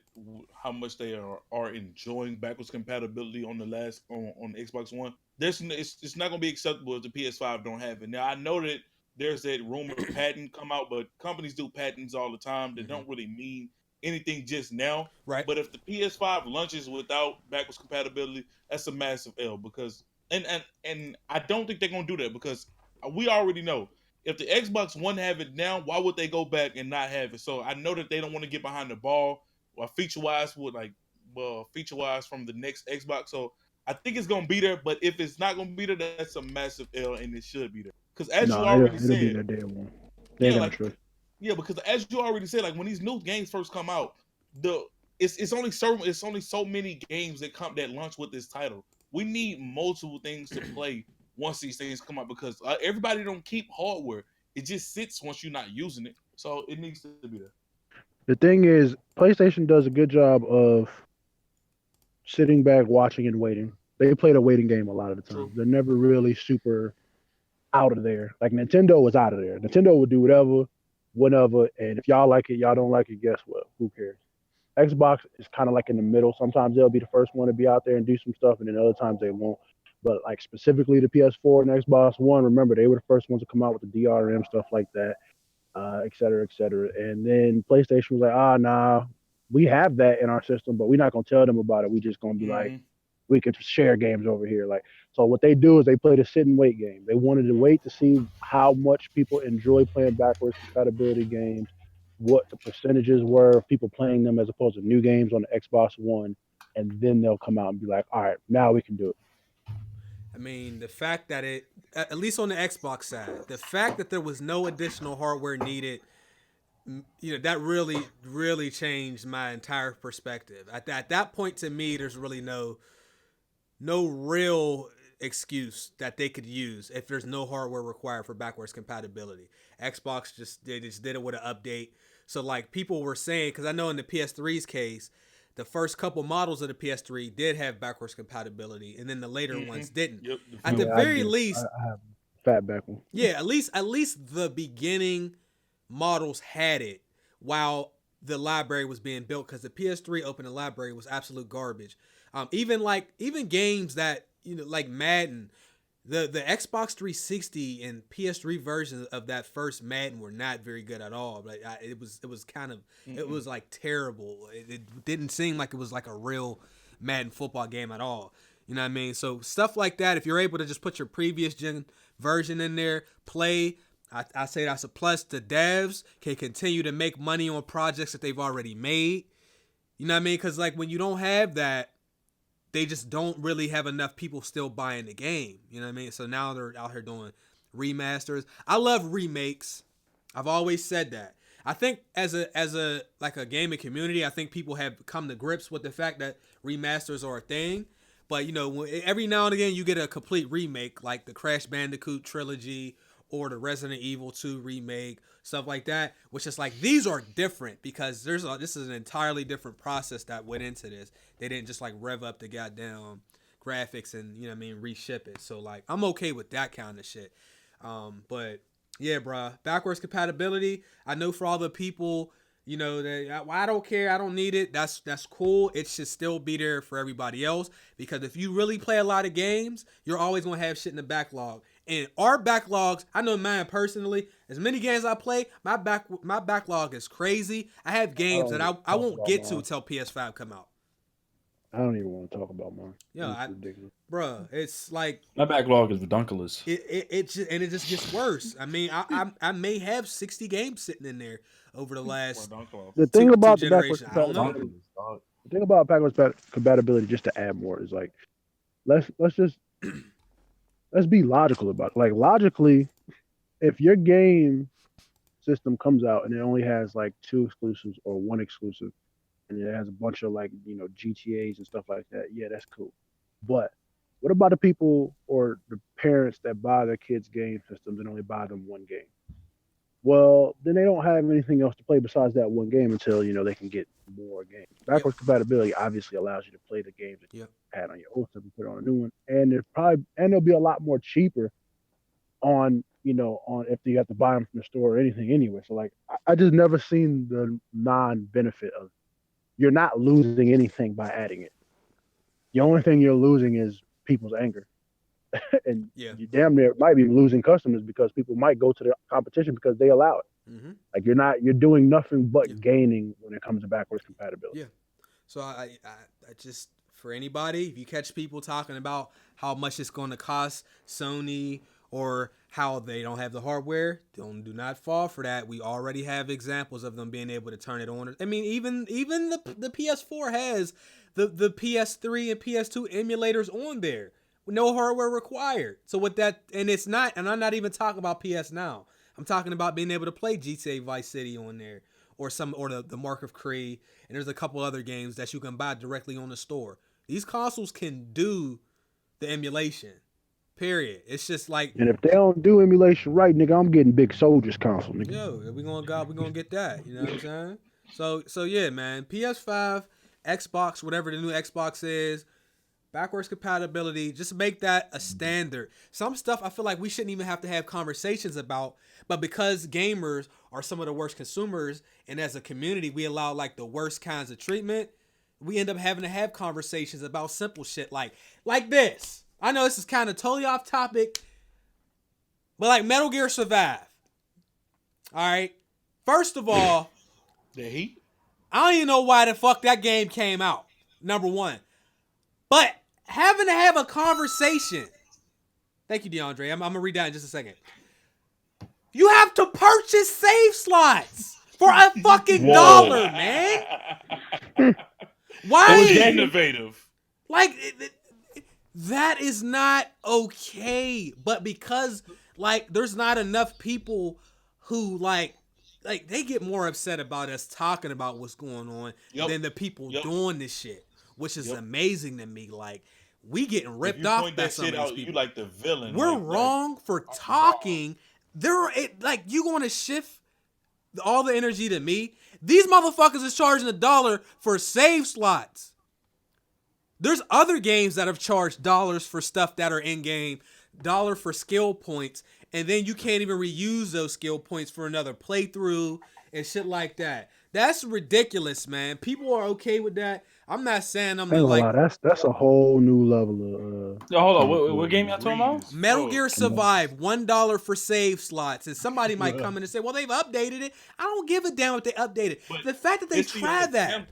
how much they are enjoying backwards compatibility on the on Xbox One, it's not going to be acceptable if the PS5 don't have it. Now I know that there's that rumored patent come out, but companies do patents all the time that don't really mean anything just now. Right. But if the PS5 launches without backwards compatibility, that's a massive L because and I don't think they're going to do that because we already know. If the Xbox One have it now, why would they go back and not have it? So I know that they don't want to get behind the ball or feature-wise from the next Xbox. So I think it's going to be there, but if it's not going to be there, that's a massive L and it should be there. Because as you already said, it'll be their day one. Because as you already said, like when these new games first come out, it's only so many games that launch with this title. We need multiple things to play once these things come out because everybody don't keep hardware. It just sits once you're not using it. So it needs to be there. The thing is, PlayStation does a good job of sitting back, watching, and waiting. They play the waiting game a lot of the time. True. They're never really super out of there. Like Nintendo was out of there. Nintendo would do whatever, whenever, and if y'all like it, y'all don't like it, guess what? Who cares? Xbox is kind of like in the middle. Sometimes they'll be the first one to be out there and do some stuff, and then other times they won't. But like specifically the PS4 and Xbox One, remember they were the first ones to come out with the DRM stuff like that, et cetera, et cetera. And then PlayStation was like, nah, we have that in our system, but we're not gonna tell them about it. We just gonna be like, we can share games over here. Like, so what they do is they play the sit and wait game. They wanted to wait to see how much people enjoy playing backwards compatibility games, what the percentages were of people playing them as opposed to new games on the Xbox One, and then they'll come out and be like, all right, now we can do it. I mean, the fact that at least on the Xbox side, the fact that there was no additional hardware needed, that really, really changed my entire perspective. At that point, to me, there's really no real excuse that they could use if there's no hardware required for backwards compatibility. Xbox just did it with an update. So like people were saying, because I know in the PS3's case, the first couple models of the PS3 did have backwards compatibility, and then the later ones didn't. Yep. At the very least, I have fat back one. Yeah, at least the beginning models had it while the library was being built, because the PS3 open library was absolute garbage. Even games that like Madden, the Xbox 360 and PS3 versions of that first Madden were not very good at all. Like it was kind of it was like terrible. It didn't seem like it was like a real Madden football game at all. You know what I mean? So stuff like that, if you're able to just put your previous gen version in there, play. I say that's a plus. The devs can continue to make money on projects that they've already made. You know what I mean? Because like when you don't have that, they just don't really have enough people still buying the game. You know what I mean? So now they're out here doing remasters. I love remakes. I've always said that. I think as a gaming community, I think people have come to grips with the fact that remasters are a thing. But every now and again you get a complete remake like the Crash Bandicoot trilogy or the Resident Evil 2 remake, stuff like that, which is like, these are different because this is an entirely different process that went into this. They didn't just like rev up the goddamn graphics and, you know what I mean, reship it. So like, I'm okay with that kind of shit. But yeah, bruh, backwards compatibility. I know for all the people, you know, that I don't care, I don't need it. That's cool. It should still be there for everybody else, because if you really play a lot of games, you're always gonna have shit in the backlog. And our backlogs, I know mine personally. As many games I play, my backlog is crazy. I have games that I won't get to till PS5 come out. I don't even want to talk about mine. Yeah, ridiculous. Bruh, it's like My backlog is redunculous. It just gets worse. I mean, I may have 60 games sitting in there over the last the thing about the generation. I don't know. The thing about backwards compatibility, just to add more, is like let's be logical about it. Like, logically, if your game system comes out and it only has like 2 exclusives or 1 exclusive, and it has a bunch of like, you know, GTAs and stuff like that, yeah, that's cool. But what about the people or the parents that buy their kids' game systems and only buy them 1 game? Well, then they don't have anything else to play besides that 1 game until, you know, they can get more games. Backwards compatibility obviously allows you to play the games that you had on your old system and put on a new one, and there'll be a lot more cheaper on, you know, on if you have to buy them from the store or anything anyway. So like, I just never seen the non-benefit of, you're not losing anything by adding it. The only thing you're losing is people's anger. And you damn near might be losing customers because people might go to the competition because they allow it. Mm-hmm. Like, you're doing nothing but gaining when it comes to backwards compatibility. Yeah. So I just, for anybody, if you catch people talking about how much it's going to cost Sony or how they don't have the hardware, do not fall for that. We already have examples of them being able to turn it on. I mean, even the PS4 has the PS3 and PS2 emulators on there. No hardware required. So with that, and I'm not even talking about PS Now. I'm talking about being able to play GTA Vice City on there, or the Mark of Cree, and there's a couple other games that you can buy directly on the store. These consoles can do the emulation. Period. It's just like, and if they don't do emulation right, nigga, I'm getting Big Soldier's console, nigga. Yo, we gonna get that. You know what I'm saying? So yeah, man. PS5, Xbox, whatever the new Xbox is. Backwards compatibility, just make that a standard. Some stuff I feel like we shouldn't even have to have conversations about, but because gamers are some of the worst consumers, and as a community we allow like the worst kinds of treatment, we end up having to have conversations about simple shit like this. I know this is kind of totally off topic, but like Metal Gear Survive. All right. First of all, I don't even know why the fuck that game came out. Number one. But having to have a conversation. Thank you, DeAndre. I'm going to read that in just a second. You have to purchase save slots for a fucking $1, man. Why? It was innovative. Like, that is not okay. But because, like, there's not enough people who, like they get more upset about us talking about what's going on than the people doing this shit. Which is amazing to me. Like, we getting ripped off by some of these people. You like the villain. We're wrong for talking. You want to shift all the energy to me? These motherfuckers is charging $1 for save slots. There's other games that have charged dollars for stuff that are in game, $1 for skill points, and then you can't even reuse those skill points for another playthrough and shit like that. That's ridiculous, man. People are okay with that. I'm not saying that's a whole new level of. Hold on, what game y'all talking about? Metal Gear Survive, $1 for save slots, and somebody might come in and say, "Well, they've updated it." I don't give a damn if they updated. But the fact that they tried that.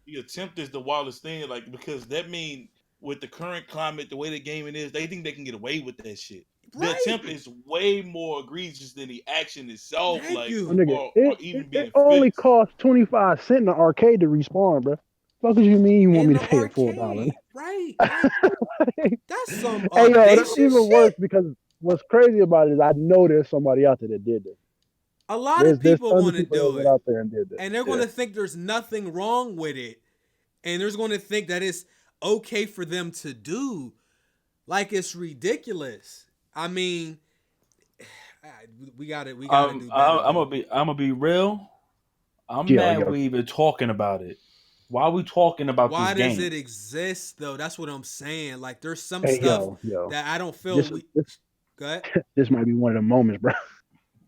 The attempt is the wildest thing, like, because that means with the current climate, the way the gaming is, they think they can get away with that shit. Right. The attempt is way more egregious than the action itself. It only costs 25 cents in the arcade to respawn, bro. What do you mean you want me to pay $4? Right. That's some that's even worse, because what's crazy about it is I know there's somebody out there that did this. A lot of people want to do it out there and did this. And they're going to think there's nothing wrong with it, and they're going to think that it's okay for them to do. Like, it's ridiculous. I mean, We got it. We got to do better. I'm gonna be real. I'm Yo, mad yo. we even talking about it. Why are we talking about Why this does game? it exist though? That's what I'm saying. Like, there's some Hey, stuff yo. that I don't feel. This, this, Go ahead. this might be one of the moments, bro.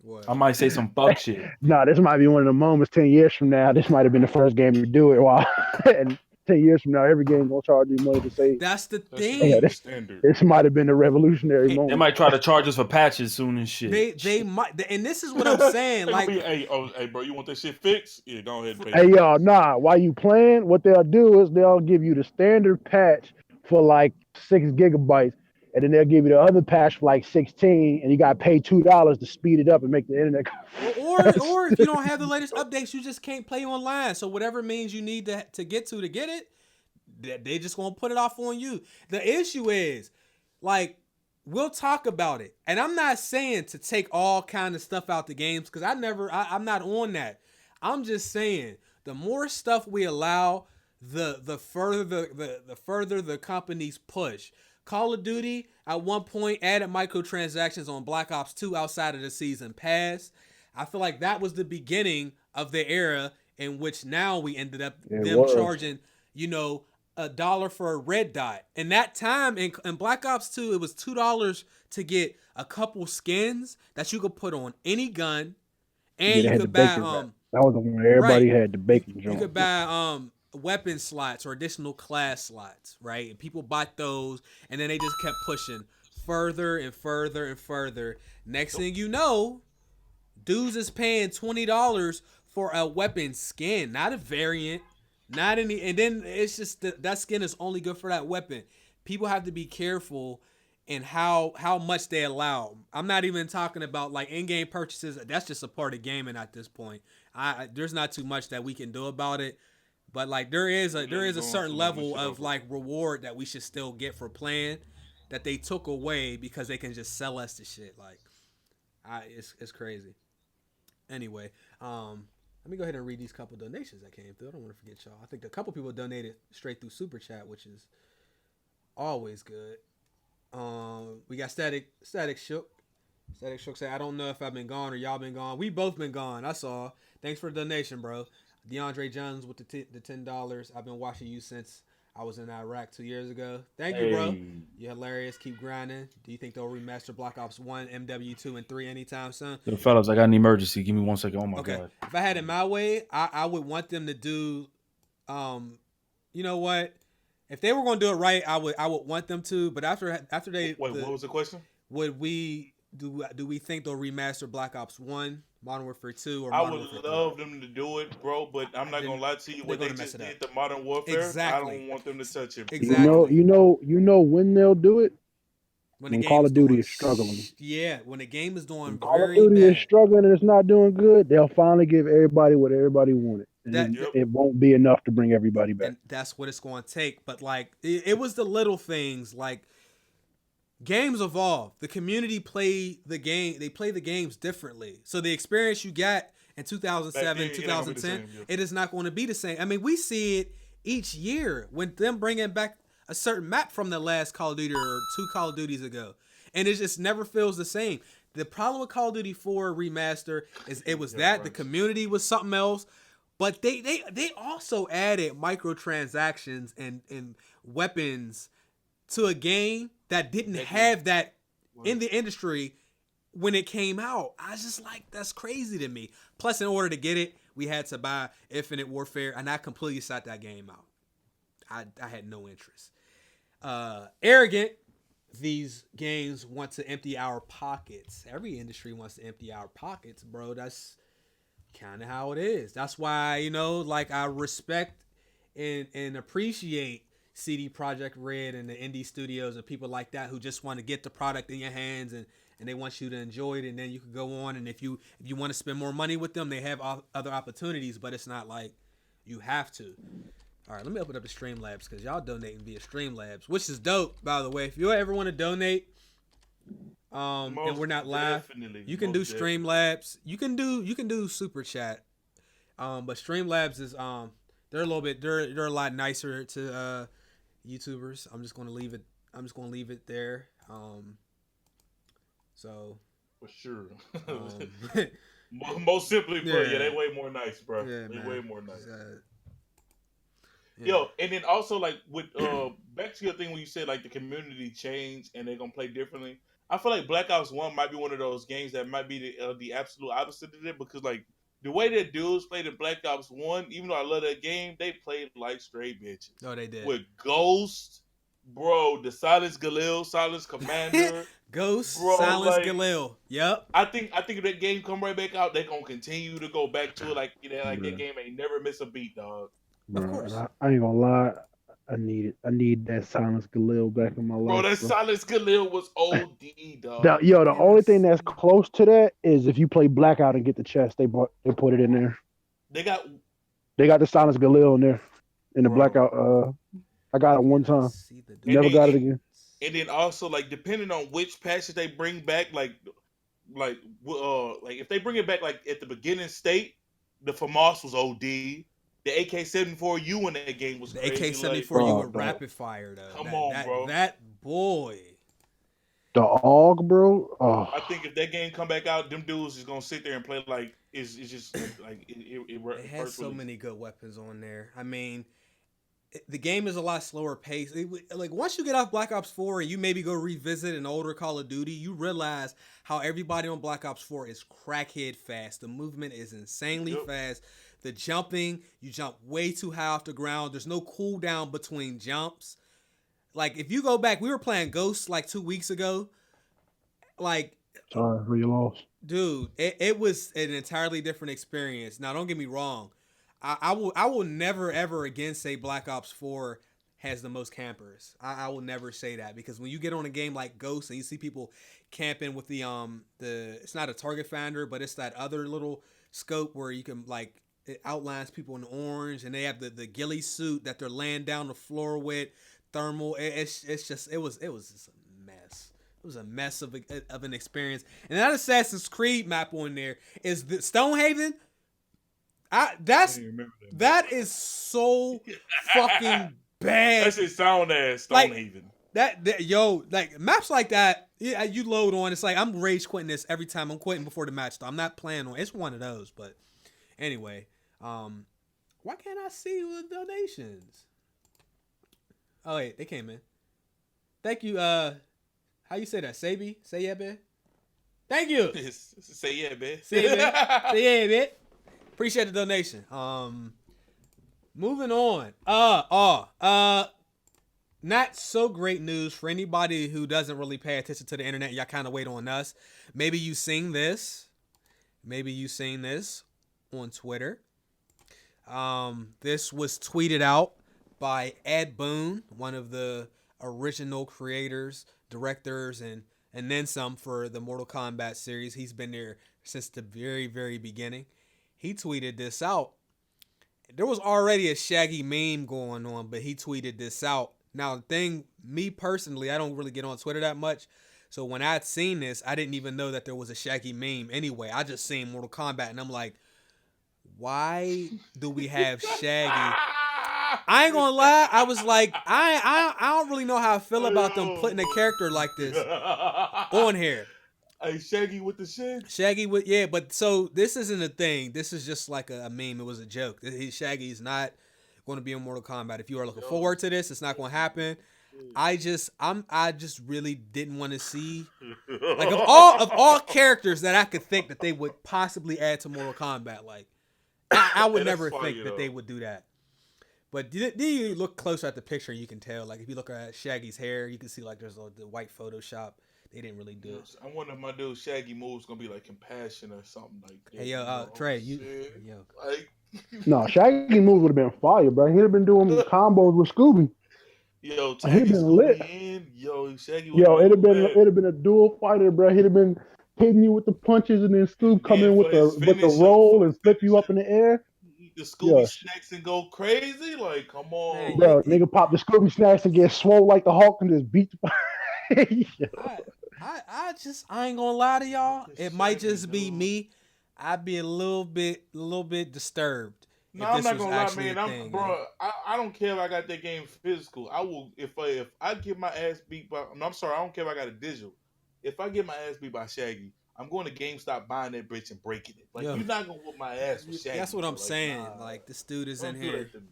What? I might say some fuck shit. No, this might be one of the moments 10 years from now. This might have been the first game to do it. Wow. And 10 years from now, every game going to charge you money to say, That's the That's thing. the standard. this might have been a revolutionary They moment. might try to charge us for patches soon and shit. They might, and this is what I'm saying. They gonna Like, be, hey, bro, you want that shit fixed? Yeah, go ahead and pay. Hey, y'all, nah, while you playing, what they'll do is they'll give you the standard patch for like 6 gigabytes, and then they'll give you the other patch for like 16, and you got to pay $2 to speed it up and make the internet. or if you don't have the latest updates, you just can't play online. So whatever means you need to get it, they just gonna put it off on you. The issue is, like, we'll talk about it, and I'm not saying to take all kind of stuff out the games because I'm not on that. I'm just saying the more stuff we allow, the further the companies push. Call of Duty at one point added microtransactions on Black Ops 2 outside of the season pass. I feel like that was the beginning of the era in which now we ended up charging, $1 for a red dot. And that time in Black Ops 2, it was $2 to get a couple skins that you could put on any gun, and you could buy that was the one everybody had the bacon joint. You could buy weapon slots or additional class slots, right? And people bought those, and then they just kept pushing further and further and further. Next thing you know, dudes is paying $20 for a weapon skin, not a variant, not any. And then it's just that skin is only good for that weapon. People have to be careful in how much they allow. I'm not even talking about like in-game purchases. That's just a part of gaming at this point. There's not too much that we can do about it. But like there is a certain level of like reward that we should still get for playing that they took away because they can just sell us the shit. Like, it's crazy. Anyway, let me go ahead and read these couple donations that came through. I don't want to forget y'all. I think a couple people donated straight through Super Chat, which is always good. We got Static Shook. Static Shook said, I don't know if I've been gone or y'all been gone. We both been gone. That's all. Thanks for the donation, bro. DeAndre Jones with the $10. I've been watching you since I was in Iraq 2 years ago. Thank you, bro. You're hilarious. Keep grinding. Do you think they'll remaster Black Ops 1, MW2, and 3 anytime soon? Yo, fellas, I got an emergency. Give me 1 second. Oh, my God. If I had it my way, I would want them to do, you know what? If they were going to do it right, I would want them to. But after they... Wait, what was the question? Do we think they'll remaster Black Ops 1, Modern Warfare 2, or Modern Warfare 3? I would love them to do it, bro, but I'm not gonna lie to you. What they just did to Modern Warfare, exactly. I don't want them to touch it. Exactly. You know when they'll do it? When Call of Duty is struggling. Yeah, when the game is doing Call of Duty is struggling and it's not doing good, they'll finally give everybody what everybody wanted. And it won't be enough to bring everybody back. And that's what it's going to take. But like, it was the little things. Like, games evolve. The community play the game. They play the games differently. So the experience you got in 2007, 2010, it is not going to be the same. I mean, we see it each year when them bringing back a certain map from the last Call of Duty or 2 Call of Duties ago, and it just never feels the same. The problem with Call of Duty 4 remaster is it was the community was something else, but they also added microtransactions and weapons to a game that didn't have that in the industry when it came out. I was just like, that's crazy to me. Plus, in order to get it, we had to buy Infinite Warfare, and I completely sat that game out. I had no interest. Arrogant, these games want to empty our pockets. Every industry wants to empty our pockets, bro. That's kind of how it is. That's why, like, I respect and appreciate CD Projekt Red and the indie studios and people like that who just want to get the product in your hands and they want you to enjoy it, and then you can go on, and if you want to spend more money with them, they have other opportunities, but it's not like you have to. All right, let me open up the Streamlabs because y'all donating via Streamlabs, which is dope, by the way. If you ever want to donate, and we're not live, you can do Streamlabs. You can do Super Chat, but Streamlabs is they're a lot nicer to YouTubers. I'm just gonna leave it there. So For sure. Um, Most simply put, Yeah. they way more nice, bro. yeah, They man. way more nice. Yeah. Yo, and then also like with back to your thing when you said like the community changed and they're gonna play differently. I feel like Black Ops 1 might be one of those games that might be the absolute opposite of it because like the way that dudes played in Black Ops 1, even though I love that game, they played like straight bitches. Oh, they did. With Ghost, bro, the Silence Galil, Silence Commander, Ghost, bro, Silence like Galil. Yep. I think if that game come right back out, they're gonna continue to go back to it like like that game ain't never miss a beat, dog. Of Bro, course. and I ain't gonna lie. I need it. I need that Silence Galil back in my Bro, life, that bro. Silence Galil was OD, dog. The Can I only thing that's see? close to that is if you play Blackout and get the chest, they put it in there. They got They got the Silence Galil in there in the bro. Blackout. I got it one Can I time. see the Never got it again. And then also like depending on which patches they bring back, like if they bring it back like at the beginning state, the FAMAS was OD. The AK-74U in that game was The crazy. AK-74U like, with rapid fire though. Come on, bro. That boy. The AUG, bro. Oh, I think if that game come back out, them dudes is gonna sit there and play like it's just like It has so many good weapons on there. I mean, the game is a lot slower paced. Like once you get off Black Ops 4 and you maybe go revisit an older Call of Duty, you realize how everybody on Black Ops 4 is crackhead fast. The movement is insanely fast. The jumping, you jump way too high off the ground. There's no cooldown between jumps. Like if you go back, we were playing Ghosts like 2 weeks ago. Like sorry for your loss, dude. It was an entirely different experience. Now don't get me wrong. I will never ever again say Black Ops 4 has the most campers. I will never say that because when you get on a game like Ghost and you see people camping with the it's not a target finder but it's that other little scope where you can like it outlines people in orange and they have the ghillie suit that they're laying down the floor with thermal. It's just it was just a mess. It was a mess of an experience. And that Assassin's Creed map on there is the Stonehaven. That is so fucking bad. That's his sound ass Stonehaven. Like maps like that, yeah, you load on. It's like I'm rage quitting this every time. I'm quitting before the match. Though I'm not playing on. It's one of those. But anyway, why can't I see the donations? Oh wait, they came in. Thank you. How you say that? Sabi? Say yeah, man. Thank you. Say yeah, man. Say yeah, man. Appreciate the donation. Moving on. Not so great news for anybody who doesn't really pay attention to the internet. Y'all kind of wait on us. Maybe you seen this. On Twitter. This was tweeted out by Ed Boon, one of the original creators, directors, and then some for the Mortal Kombat series. He's been there since the very, very beginning. He tweeted this out. There was already a Shaggy meme going on, but he tweeted this out. Now, the thing, me personally, I don't really get on Twitter that much. So when I'd seen this, I didn't even know that there was a Shaggy meme anyway. I just seen Mortal Kombat, and I'm like, why do we have Shaggy? I ain't gonna lie. I was like, I don't really know how I feel about them putting a character like this on here. Hey, Shaggy with the shit. Shaggy with but so this isn't a thing. This is just like a meme. It was a joke. Shaggy's not going to be in Mortal Kombat. If you are looking forward to this, it's not going to happen. I just really didn't want to see like of all characters that I could think that they would possibly add to Mortal Kombat. Like I would never think that they would do that. But then you look closer at the picture, you can tell. Like if you look at Shaggy's hair, you can see like there's the white Photoshop. They didn't really do it. I wonder if my dude Shaggy moves gonna be like compassion or something like that. Hey yo, Trey, like no, Shaggy moves would have been fire, bro. He'd have been doing combos with Scooby. Yo, he'd have been lit. Shaggy. It'd have been a dual fighter, bro. He'd have been hitting you with the punches, and then Scoob come in with the roll and flip you up in the air. Eat the Scooby snacks and go crazy. Like, come on, bro. Nigga pop the Scooby snacks and get swole like the Hulk and just beat. I ain't gonna lie to y'all. It might just be me. I'd be a little bit disturbed. No, I'm not gonna lie, man. I don't care if I got that game physical. I will if I get my ass beat by. No, I'm sorry. I don't care if I got a digital. If I get my ass beat by Shaggy, I'm going to GameStop buying that bitch and breaking it. Like, Yo. you're not gonna whoop my ass for Shaggy. That's what I'm Like, saying. nah, Like, this dude is don't in do here. that to me.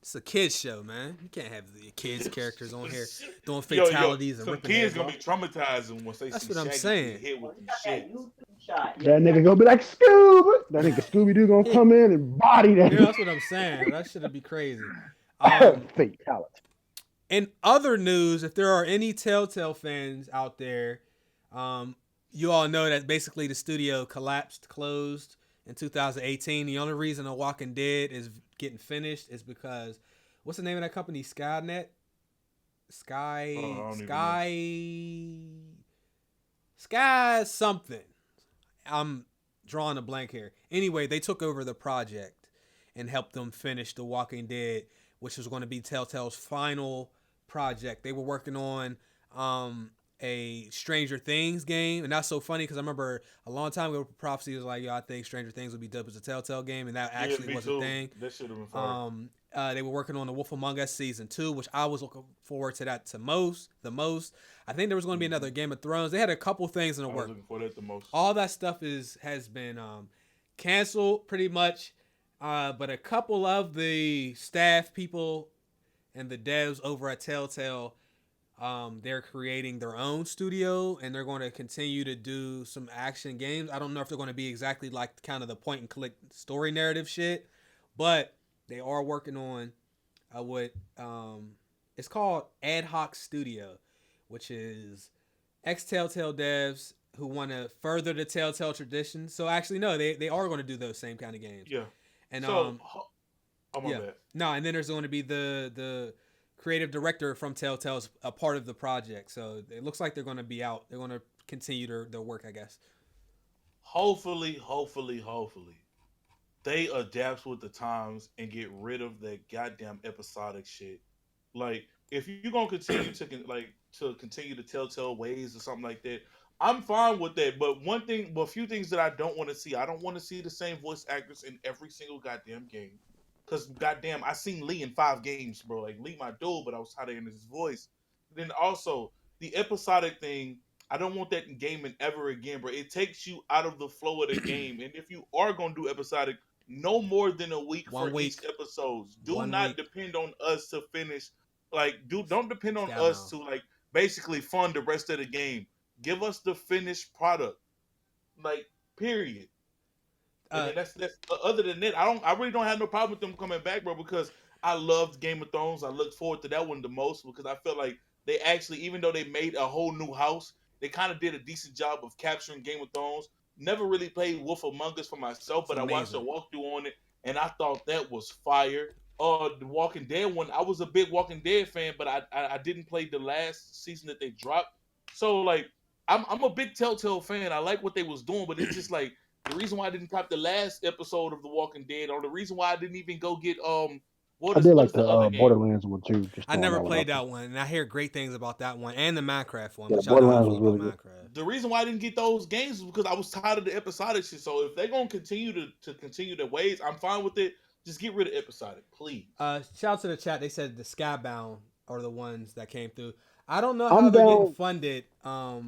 It's a kids show, man. You can't have the kids characters on here doing Yo, fatalities and some ripping kids heads gonna off. be traumatized once they That's see what I'm Shaggy saying. get hit with these shits. That nigga gonna be like, Scoob! That nigga Scooby-Doo gonna come in and body that. Yeah, that's what I'm saying. That should be crazy. Fatality. In other news, if there are any Telltale fans out there, you all know that basically the studio closed in 2018. The only reason The Walking Dead is getting finished is because, what's the name of that company? Skynet? Sky something. I'm drawing a blank here. Anyway, they took over the project and helped them finish The Walking Dead, which was going to be Telltale's final project. They were working on a Stranger Things game, and that's so funny because I remember a long time ago, Prophecy was like, "Yo, I think Stranger Things would be dubbed as a Telltale game," and that actually was a thing. That should have been fun. They were working on The Wolf Among Us season 2, which I was looking forward to that the most. I think there was going to be another Game of Thrones. They had a couple things in the works. Looking for that the most. All that stuff has been canceled pretty much, but a couple of the staff people and the devs over at Telltale, they're creating their own studio and they're going to continue to do some action games. I don't know if they're going to be exactly like kind of the point and click story narrative shit, but they are working on what it's called Ad Hoc Studio, which is ex-Telltale devs who want to further the Telltale tradition. So actually, no, they are going to do those same kind of games. Yeah. And so, my bad. No, and then there's going to be the creative director from Telltale's a part of the project. So it looks like they're going to be out. They're going to continue their work, I guess. Hopefully, they adapt with the times and get rid of that goddamn episodic shit. Like, if you're gonna continue to continue the Telltale ways or something like that, I'm fine with that. But a few things that I don't want to see. I don't want to see the same voice actors in every single goddamn game. Cause goddamn, I seen Lee in 5 games, bro. Like, Lee my dude, but I was tired of hearing his voice. Then also the episodic thing. I don't want that in gaming ever again, bro. It takes you out of the flow of the game. And if you are gonna do episodic, no more than a week for each episodes. Do not depend on us to finish. Like, don't depend on us to like basically fund the rest of the game. Give us the finished product. Like, period. And then that's other than that, I really don't have no problem with them coming back, bro, because I loved Game of Thrones. I look forward to that one the most because I feel like they actually, even though they made a whole new house, they kind of did a decent job of capturing Game of Thrones. Never really played Wolf Among Us for myself, but I watched a walkthrough on it, and I thought that was fire. The Walking Dead one, I was a big Walking Dead fan, but I didn't play the last season that they dropped. So, like, I'm a big Telltale fan. I like what they was doing, but it's just like, the reason why I didn't cop the last episode of The Walking Dead, or the reason why I didn't even go get I did like the Borderlands one too. I never played that one, and I hear great things about that one and the Minecraft one. Yeah, Borderlands was really good. The reason why I didn't get those games is because I was tired of the episodic shit. So if they're gonna continue to continue their ways, I'm fine with it. Just get rid of episodic, please. Shout out to the chat. They said the Skybound are the ones that came through. I don't know how they're getting funded. Go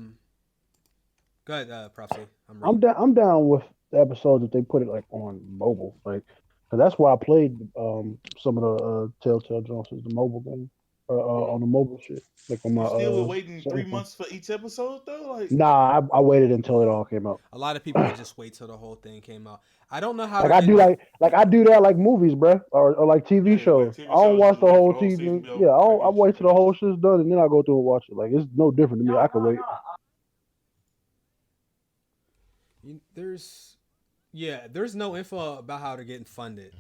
ahead, Prophecy. I'm down with the episodes if they put it like on mobile, like, cause that's why I played some of the Telltale Jones, the mobile game, on the mobile shit. Like on my. Still we're waiting 3 months for each episode though. Like, nah, I waited until it all came out. A lot of people would just wait till the whole thing came out. I don't know how. Like I do that like movies, bro, or like TV shows. Like TV I don't watch the whole TV. season, Yeah, I wait till the whole shit's done and then I go through and watch it. Like, it's no different to me. I can wait. There's no info about how they're getting funded.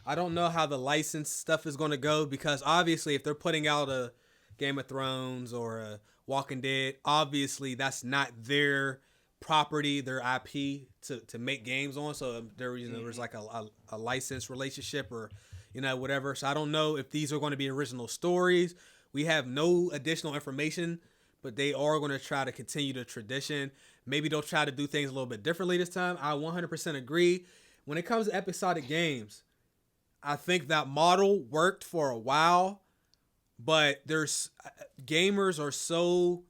I don't know how the license stuff is going to go, because obviously if they're putting out a Game of Thrones or a Walking Dead, obviously that's not their property, their IP to make games on. So there's like a license relationship or whatever. So I don't know if these are going to be original stories. We have no additional information, but they are going to try to continue the tradition. Maybe they'll try to do things a little bit differently this time. I 100% agree. When it comes to episodic games, I think that model worked for a while, but gamers are so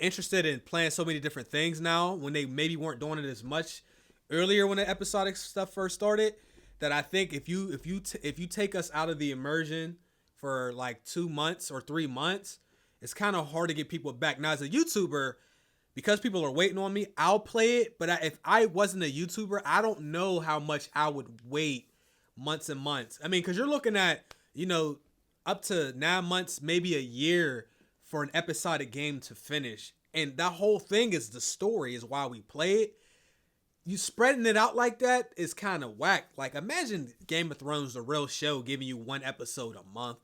interested in playing so many different things now when they maybe weren't doing it as much earlier when the episodic stuff first started. That I think if you take us out of the immersion for like 2 months or 3 months, it's kind of hard to get people back. Now as a YouTuber, because people are waiting on me, I'll play it. But if I wasn't a YouTuber, I don't know how much I would wait months and months. I mean, because you're looking at, up to 9 months, maybe a year for an episodic game to finish. And that whole thing is the story, is why we play it. You spreading it out like that is kind of whack. Like, imagine Game of Thrones, the real show, giving you 1 episode a month.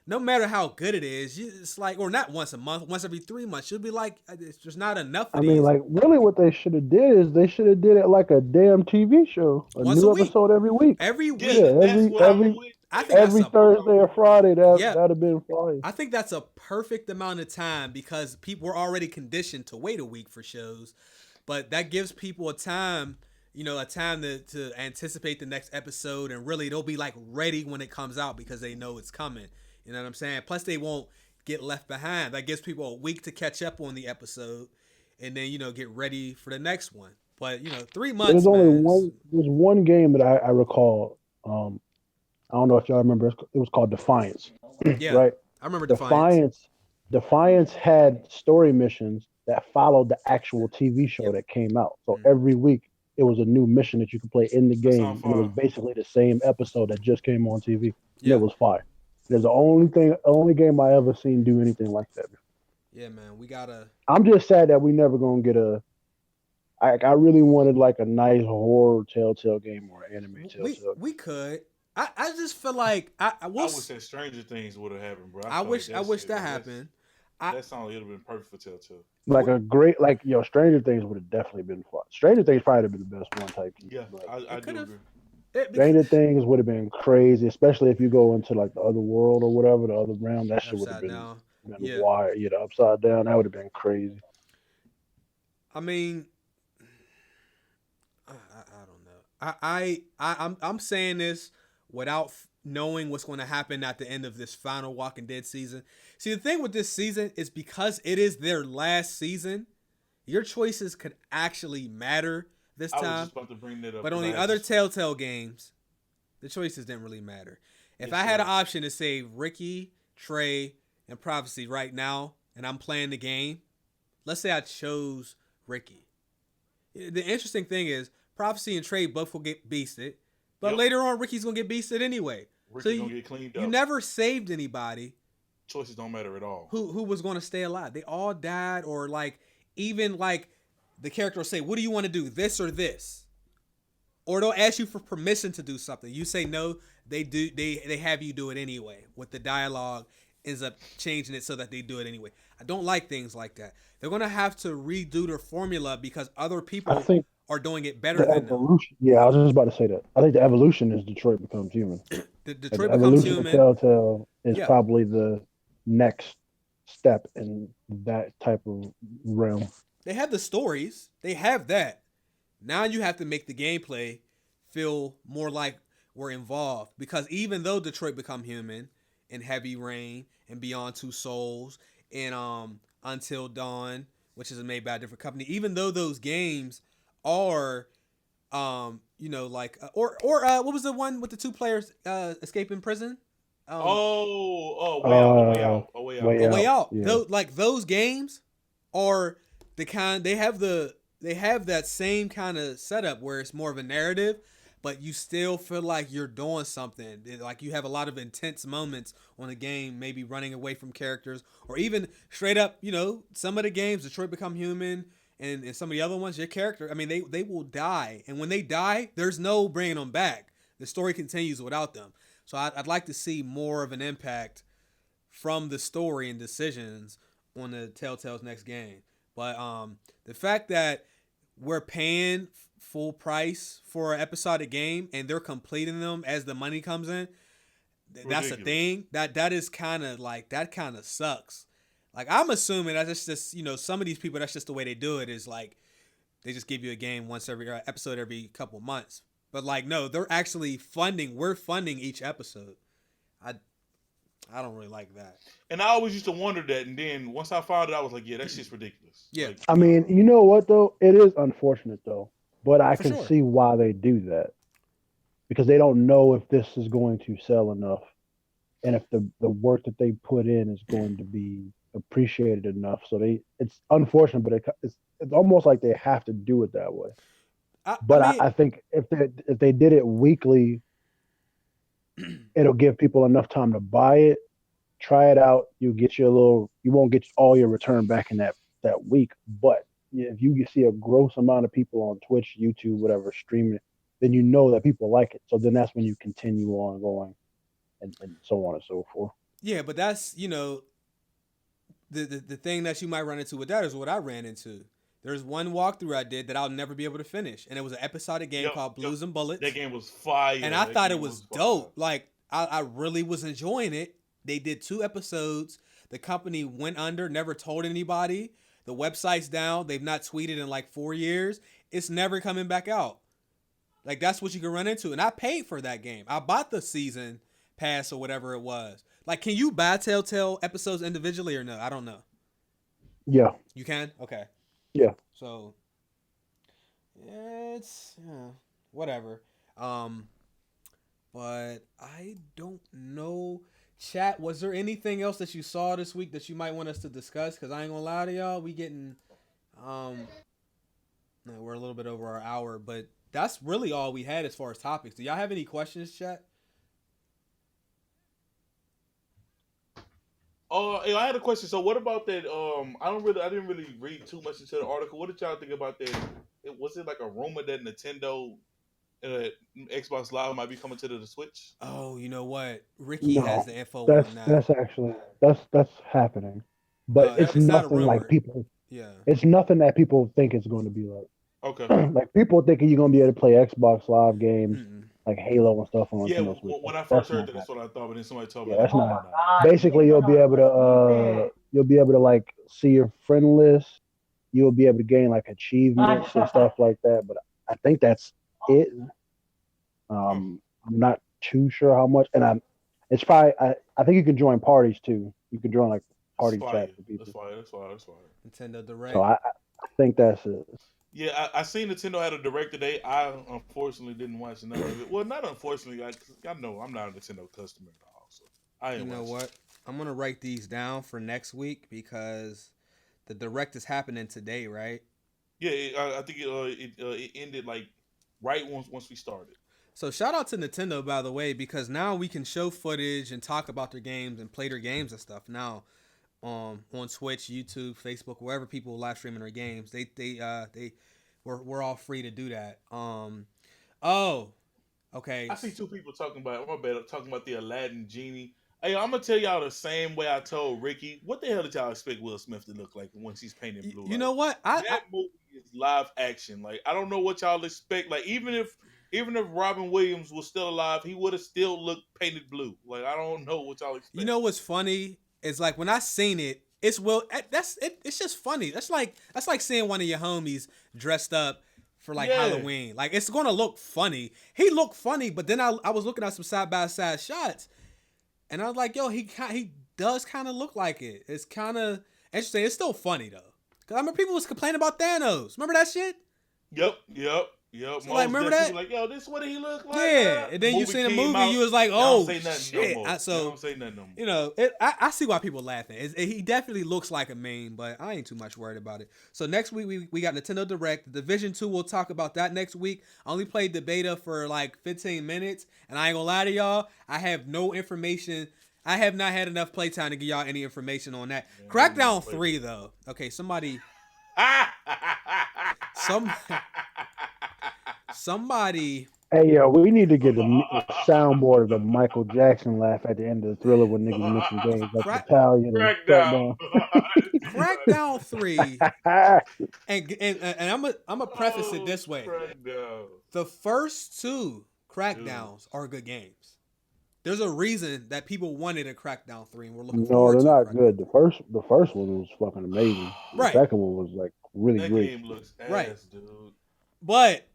No matter how good it is, it's like, or not once a month, once every 3 months, you'll be like, it's just not enough of these. Like, really what they should have did is they should have did it like a damn TV show. Once new a week. Episode every week. Every week. Every Thursday or Friday, that'd have been fine. I think that's a perfect amount of time because people were already conditioned to wait a week for shows. But that gives people a time to anticipate the next episode, and really they'll be like ready when it comes out because they know it's coming. You know what I'm saying? Plus they won't get left behind. That gives people a week to catch up on the episode and then, get ready for the next one. But, 3 months. There's one game that I recall. I don't know if y'all remember. It was called Defiance. Yeah. Right? I remember Defiance. Defiance had story missions that followed the actual TV show that came out. So every week it was a new mission that you could play in the game, and it was basically the same episode that just came on TV. Yeah. It was fire. There's the only game I ever seen do anything like that. Yeah, man, we gotta. I'm just sad that we never gonna get a. I really wanted like a nice horror Telltale game or anime Telltale. We could. I just feel like I wish that Stranger Things would have happened, bro. I wish that happened. That song would have been perfect for Telltale. Like a great, Stranger Things would have definitely been fun. Stranger Things probably would have been the best one type. Yeah, I do agree. Stranger Things would have been crazy, especially if you go into like the other world or whatever, the other realm. That shit would have been wired. Yeah, the upside down. That would have been crazy. I mean, I don't know. I'm saying this without knowing what's going to happen at the end of this final Walking Dead season. See, the thing with this season is because it is their last season, your choices could actually matter this time. I was just about to bring that up. But on the other Telltale games, the choices didn't really matter. If I had an option to save Ricky, Trey, and Prophecy right now, and I'm playing the game, let's say I chose Ricky. The interesting thing is Prophecy and Trey both will get beasted, but later on Ricky's going to get beasted anyway. Ricky's going to get cleaned up. You never saved anybody. Choices don't matter at all. Who was going to stay alive? They all died, or even the character will say, what do you want to do, this or this? Or they'll ask you for permission to do something. You say no, they do. They have you do it anyway. With the dialogue ends up changing it so that they do it anyway. I don't like things like that. They're going to have to redo their formula because other people are doing it better than them. Yeah, I was just about to say that. I think the evolution is Detroit Becomes Human. Detroit Becomes Human. Telltale is probably the next step in that type of realm. They have the stories. They have that. Now you have to make the gameplay feel more like we're involved. Because even though Detroit Become Human and Heavy Rain and Beyond Two Souls and Until Dawn, which is made by a different company, even though those games are, what was the one with the 2 players escaping prison? Way Out. Yeah. Those games are the kind they have that same kind of setup where it's more of a narrative, but you still feel like you're doing something. Like you have a lot of intense moments on the game, maybe running away from characters, or even straight up, some of the games, Detroit Become Human, and some of the other ones, your character, I mean, they will die, and when they die, there's no bringing them back. The story continues without them. So I'd like to see more of an impact from the story and decisions on the Telltale's next game. But the fact that we're paying full price for an episodic game and they're completing them as the money comes in, that's a thing. That is kind of that kind of sucks. I'm assuming that's just some of these people, that's just the way they do it, is they just give you a game once every episode every couple months. But no, they're actually funding. We're funding each episode. I I don't really like that. And I always used to wonder that, and then once I found it, I was like, yeah, that shit's ridiculous. Yeah. Like, I mean, you know what though? It is unfortunate though, but I For can sure. see why they do that because they don't know if this is going to sell enough, and if the work that they put in is going to be appreciated enough. So it's unfortunate, but it's almost like they have to do it that way. I But mean, I think if they did it weekly, it'll give people enough time to buy it, try it out. You get your little. You won't get all your return back in that week, but if you see a gross amount of people on Twitch, YouTube, whatever, streaming it, then you know that people like it. So then that's when you continue on going, and so on and so forth. yeah, but that's the thing that you might run into with that is what I ran into. There's one walkthrough I did that I'll never be able to finish, and it was an episodic game called Blues and Bullets. That game was fire, and I thought it was dope. Like I really was enjoying it. They did 2 episodes. The company went under, never told anybody. The website's down. They've not tweeted in like 4 years. It's never coming back out. Like that's what you can run into. And I paid for that game. I bought the season pass or whatever it was. Like, can you buy Telltale episodes individually or no? I don't know. Yeah. You can? Okay. Yeah. So it's whatever. But I don't know. Chat, was there anything else that you saw this week that you might want us to discuss? Because I ain't gonna lie to y'all, we getting we're a little bit over our hour, but that's really all we had as far as topics. Do y'all have any questions, chat? I had a question. So, what about that? I didn't really read too much into the article. What did y'all think about that? Was it like a rumor that Nintendo, Xbox Live might be coming to the Switch? Oh, you know what? Ricky has the info that's, on that. That's actually that's happening, but it's nothing like people. Yeah, it's nothing that people think it's going to be like. Okay. Like people thinking you're going to be able to play Xbox Live games. Like Halo and stuff on Nintendo Switch. When I first heard that, that's what I thought, but then somebody told me that's not. Basically, you'll be able to like see your friend list. You'll be able to gain like achievements and stuff like that. But I think that's it. I'm not too sure how much, and it's probably. I think you can join parties too. You can join like party chats with people. That's fire. Nintendo Direct. So I think that's it. Yeah, I seen Nintendo had a Direct today. I unfortunately didn't watch none of it. Well, not unfortunately. I know I'm not a Nintendo customer at all. So you know what? I'm gonna write these down for next week because the Direct is happening today, right? Yeah, I think it ended like right once we started. So shout out to Nintendo, by the way, because now we can show footage and talk about their games and play their games and stuff now. On Twitch, YouTube, Facebook, wherever people live streaming their games, we're all free to do that. Okay. I see 2 people talking about the Aladdin genie. Hey, I'm gonna tell y'all the same way I told Ricky. What the hell did y'all expect Will Smith to look like when she's painted blue? You know what? That movie is live action. Like I don't know what y'all expect. Like even if Robin Williams was still alive, he would have still looked painted blue. Like I don't know what y'all expect. You know what's funny? It's like when I seen it, it's it's just funny. That's like seeing one of your homies dressed up for like Halloween. Like it's gonna look funny. He looked funny, but then I was looking at some side by side shots, and I was like, yo, he does kind of look like it. It's kind of interesting. It's still funny though, cause I remember people was complaining about Thanos. Remember that shit? Yep. So like, remember that? Like, yo, this is what he look like. Yeah, and then you seen the movie, you was like, oh shit. Don't say nothing no more. You know, I see why people laughing. He definitely looks like a meme, but I ain't too much worried about it. So next week we got Nintendo Direct. The Division 2, we'll talk about that next week. I only played the beta for like 15 minutes, and I ain't gonna lie to y'all, I have no information. I have not had enough playtime to give y'all any information on that. Yeah, Crackdown 3 though. Okay, somebody. Hey yo, we need to get the soundboard of the Michael Jackson laugh at the end of the Thriller when niggas mention games like Italian and Crackdown 3. and I'm a preface it this way. The first 2 Crackdowns are good games. There's a reason that people wanted a Crackdown 3 and we're looking forward to it. No, they're not good. The first one was fucking amazing. The second one was like really that great. Game looks ass, dude. But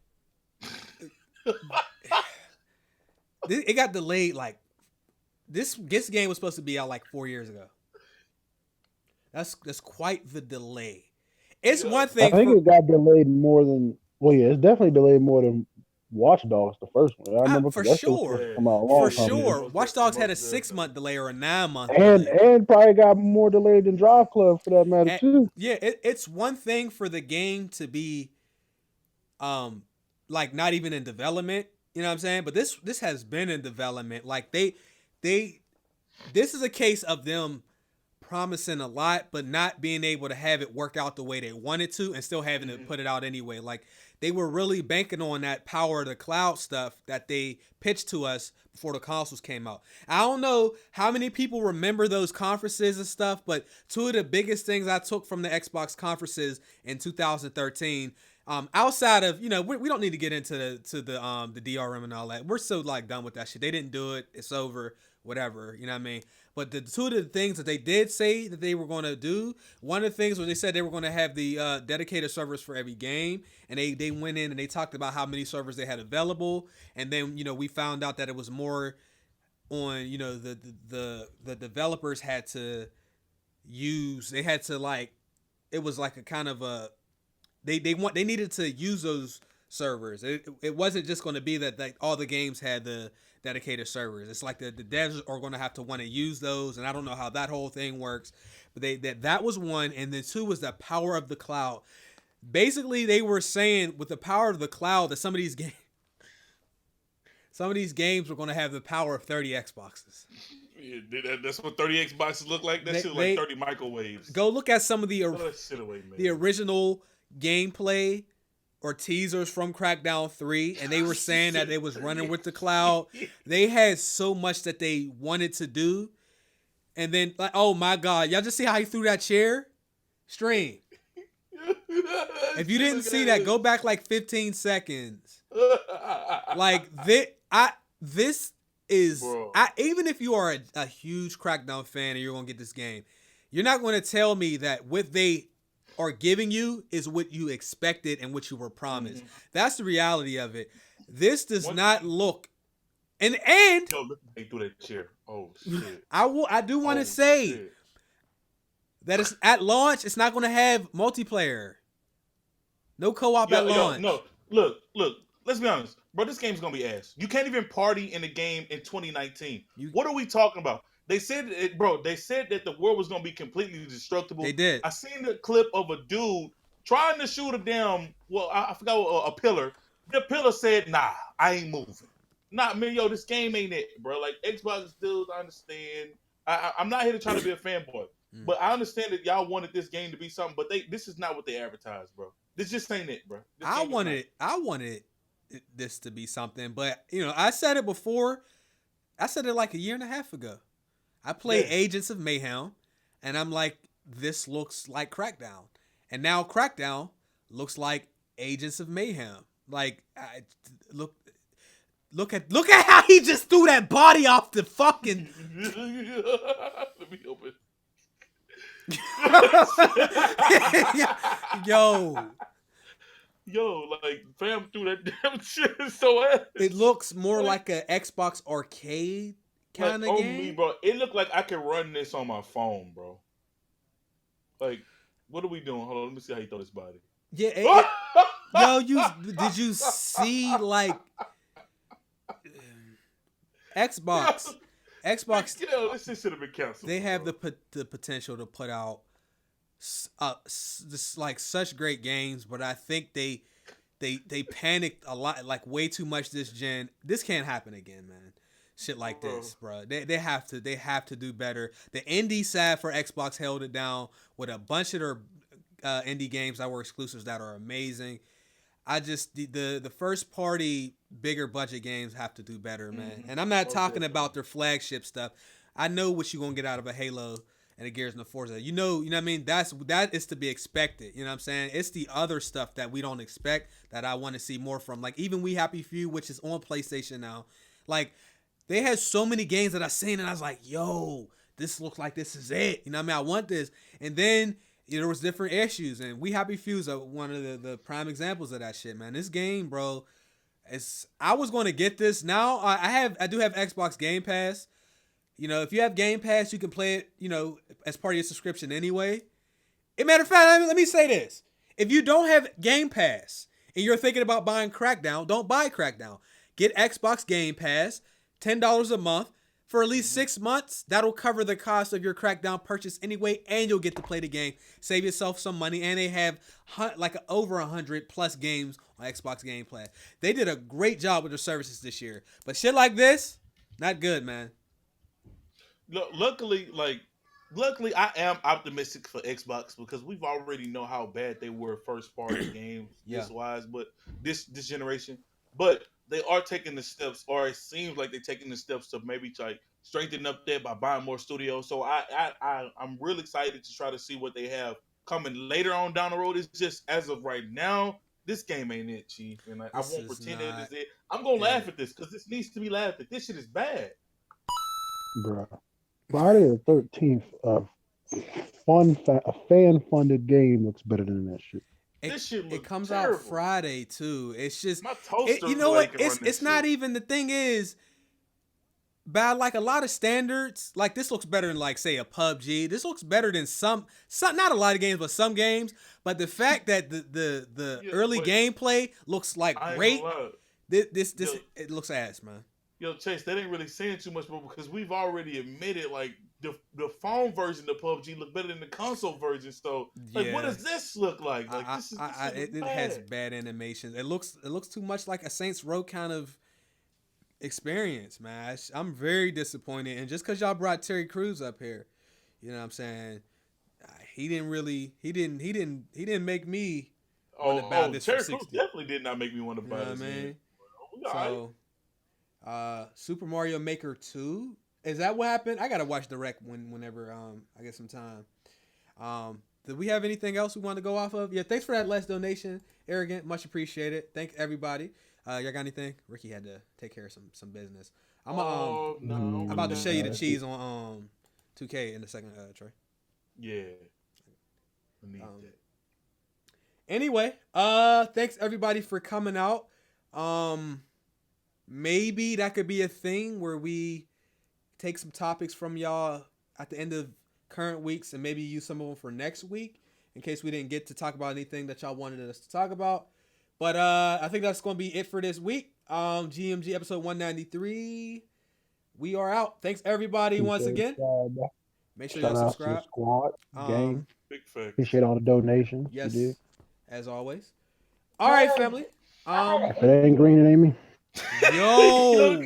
it got delayed like this game was supposed to be out like 4 years ago. That's quite the delay. It's one thing. I think it got delayed more than. Well, yeah, it's definitely delayed more than Watch Dogs, the first one. I remember for sure. For sure. Watch Dogs had a 6-month delay or a 9-month delay. And probably got more delayed than Drive Club for that matter too. Yeah, it's one thing for the game to be like not even in development, you know what I'm saying? But this has been in development. Like this is a case of them promising a lot but not being able to have it work out the way they wanted to and still having to put it out anyway. Like they were really banking on that power of the cloud stuff that they pitched to us before the consoles came out. I don't know how many people remember those conferences and stuff, but two of the biggest things I took from the Xbox conferences in 2013, outside of, we don't need to get into the DRM and all that. We're so like done with that shit. They didn't do it. It's over. Whatever, you know what I mean? But the two of the things that they did say that they were going to do, one of the things was they said they were going to have the dedicated servers for every game, and they went in and they talked about how many servers they had available, and then we found out that it was more on the developers had to use, they had to like, it was like a kind of a they needed to use those servers. It wasn't just going to be that like all the games had the dedicated servers. It's like the devs are going to have to want to use those, and I don't know how that whole thing works, but that was one. And then two was the power of the cloud. Basically, they were saying with the power of the cloud that some of these games were going to have the power of 30 Xboxes. Yeah, that's what 30 Xboxes look like. That shit like 30 microwaves. Go look at some of the original gameplay or teasers from Crackdown 3, and they were saying that it was running with the cloud. They had so much that they wanted to do. And then, like, oh my God, y'all just see how he threw that chair? Stream. If you didn't see that, go back like 15 seconds. Like, this is, even if you are a huge Crackdown fan and you're going to get this game, you're not going to tell me that what they are giving you is what you expected and what you were promised. Mm-hmm. That's the reality of it. This does not look, and yo, look through that chair. Oh shit! I do want to say that it's at launch. It's not going to have multiplayer. No co-op at launch. No, look. Let's be honest, bro. This game's gonna be ass. You can't even party in the game in 2019. What are we talking about? They said it, bro. They said that the world was gonna be completely destructible. They did. I seen the clip of a dude trying to shoot a damn. Well, I forgot a pillar. The pillar said, "Nah, I ain't moving." Nah, man, yo, this game ain't it, bro. Like Xbox dudes, I understand. I'm not here to try to be a fanboy, but I understand that y'all wanted this game to be something. But this is not what they advertised, bro. This just ain't it, bro. I wanted this to be something, but I said it before. I said it like a year and a half ago. I played Agents of Mayhem, and I'm like, this looks like Crackdown. And now Crackdown looks like Agents of Mayhem. Like, look at how he just threw that body off the fucking. Let me open. Yo, like fam threw that damn shit so ass. It looks more like an Xbox arcade kind of game. Me, bro. It looked like I could run this on my phone, bro. Like, what are we doing? Hold on, let me see how you throw this body. Yeah. Did you see like Xbox? Yo, this shit should have been canceled. They have the potential to put out like such great games, but I think they panicked a lot, like way too much this gen. This can't happen again, man. Shit like this, bro. They have to do better. The indie side for Xbox held it down with a bunch of their indie games that were exclusives that are amazing. I just the first party bigger budget games have to do better, man. Mm-hmm. And I'm not talking about their flagship stuff. I know what you're gonna get out of a Halo and a Gears and a Forza. You know what I mean? That is to be expected. You know what I'm saying? It's the other stuff that we don't expect that I want to see more from. Like even We Happy Few, which is on PlayStation now. Like they had so many games that I seen and I was like, yo, this looks like this is it. You know what I mean? I want this. And then there was different issues, and We Happy Few is one of the prime examples of that shit, man. This game, bro, I was going to get this. Now I do have Xbox Game Pass, You know, if you have Game Pass, you can play it, you know, as part of your subscription anyway. As a matter of fact, let me say this. If you don't have Game Pass and you're thinking about buying Crackdown, don't buy Crackdown. Get Xbox Game Pass, $10 a month. For at least 6 months, that'll cover the cost of your Crackdown purchase anyway, and you'll get to play the game. Save yourself some money, and they have like over 100 plus games on Xbox Game Pass. They did a great job with their services this year. But shit like this, not good, man. Luckily, I am optimistic for Xbox because we've already know how bad they were first party games this wise, but this generation. But they are taking the steps, or it seems like they're taking the steps to maybe try strengthen up that by buying more studios. So I'm really excited to try to see what they have coming later on down the road. It's just as of right now, this game ain't it, Chief, and I won't pretend it is it. I'm gonna laugh at this because this needs to be laughed at. This shit is bad, bro. Friday the 13th, a fan-funded game looks better than that shit. This shit looks it comes terrible. out Friday too. It's just my toaster. You know what? It's not even the thing is. By like a lot of standards, like this looks better than like say a PUBG. This looks better than some not a lot of games, but some games. But the fact that the early gameplay looks like great. This it looks ass, man. Yo, Chase, that ain't really saying too much, bro, because we've already admitted like the phone version of PUBG look better than the console version. So like, what does this look like? Like it has bad animations. It looks too much like a Saints Row kind of experience, man. I'm very disappointed. And just because y'all brought Terry Crews up here, you know what I'm saying? He didn't make me want to buy this. Terry Crews definitely did not make me want to buy this. Man. So, Super Mario Maker 2. Is that what happened? I gotta watch the rec whenever I get some time. Did we have anything else we want to go off of? Yeah, thanks for that last donation, Arrogant. Much appreciated. Thank everybody. Y'all got anything? Ricky had to take care of some business. I'm about to show you the cheese on 2K in a second, Trey. Yeah. I need that. Anyway, thanks everybody for coming out. Maybe that could be a thing where we take some topics from y'all at the end of current weeks and maybe use some of them for next week in case we didn't get to talk about anything that y'all wanted us to talk about. But I think that's going to be it for this week. GMG episode 193. We are out. Thanks everybody once again. Make sure y'all subscribe. Squad gang. Big fact. Appreciate all the donations. Yes, as always. All right, family. If it ain't green, it ain't me. Yo.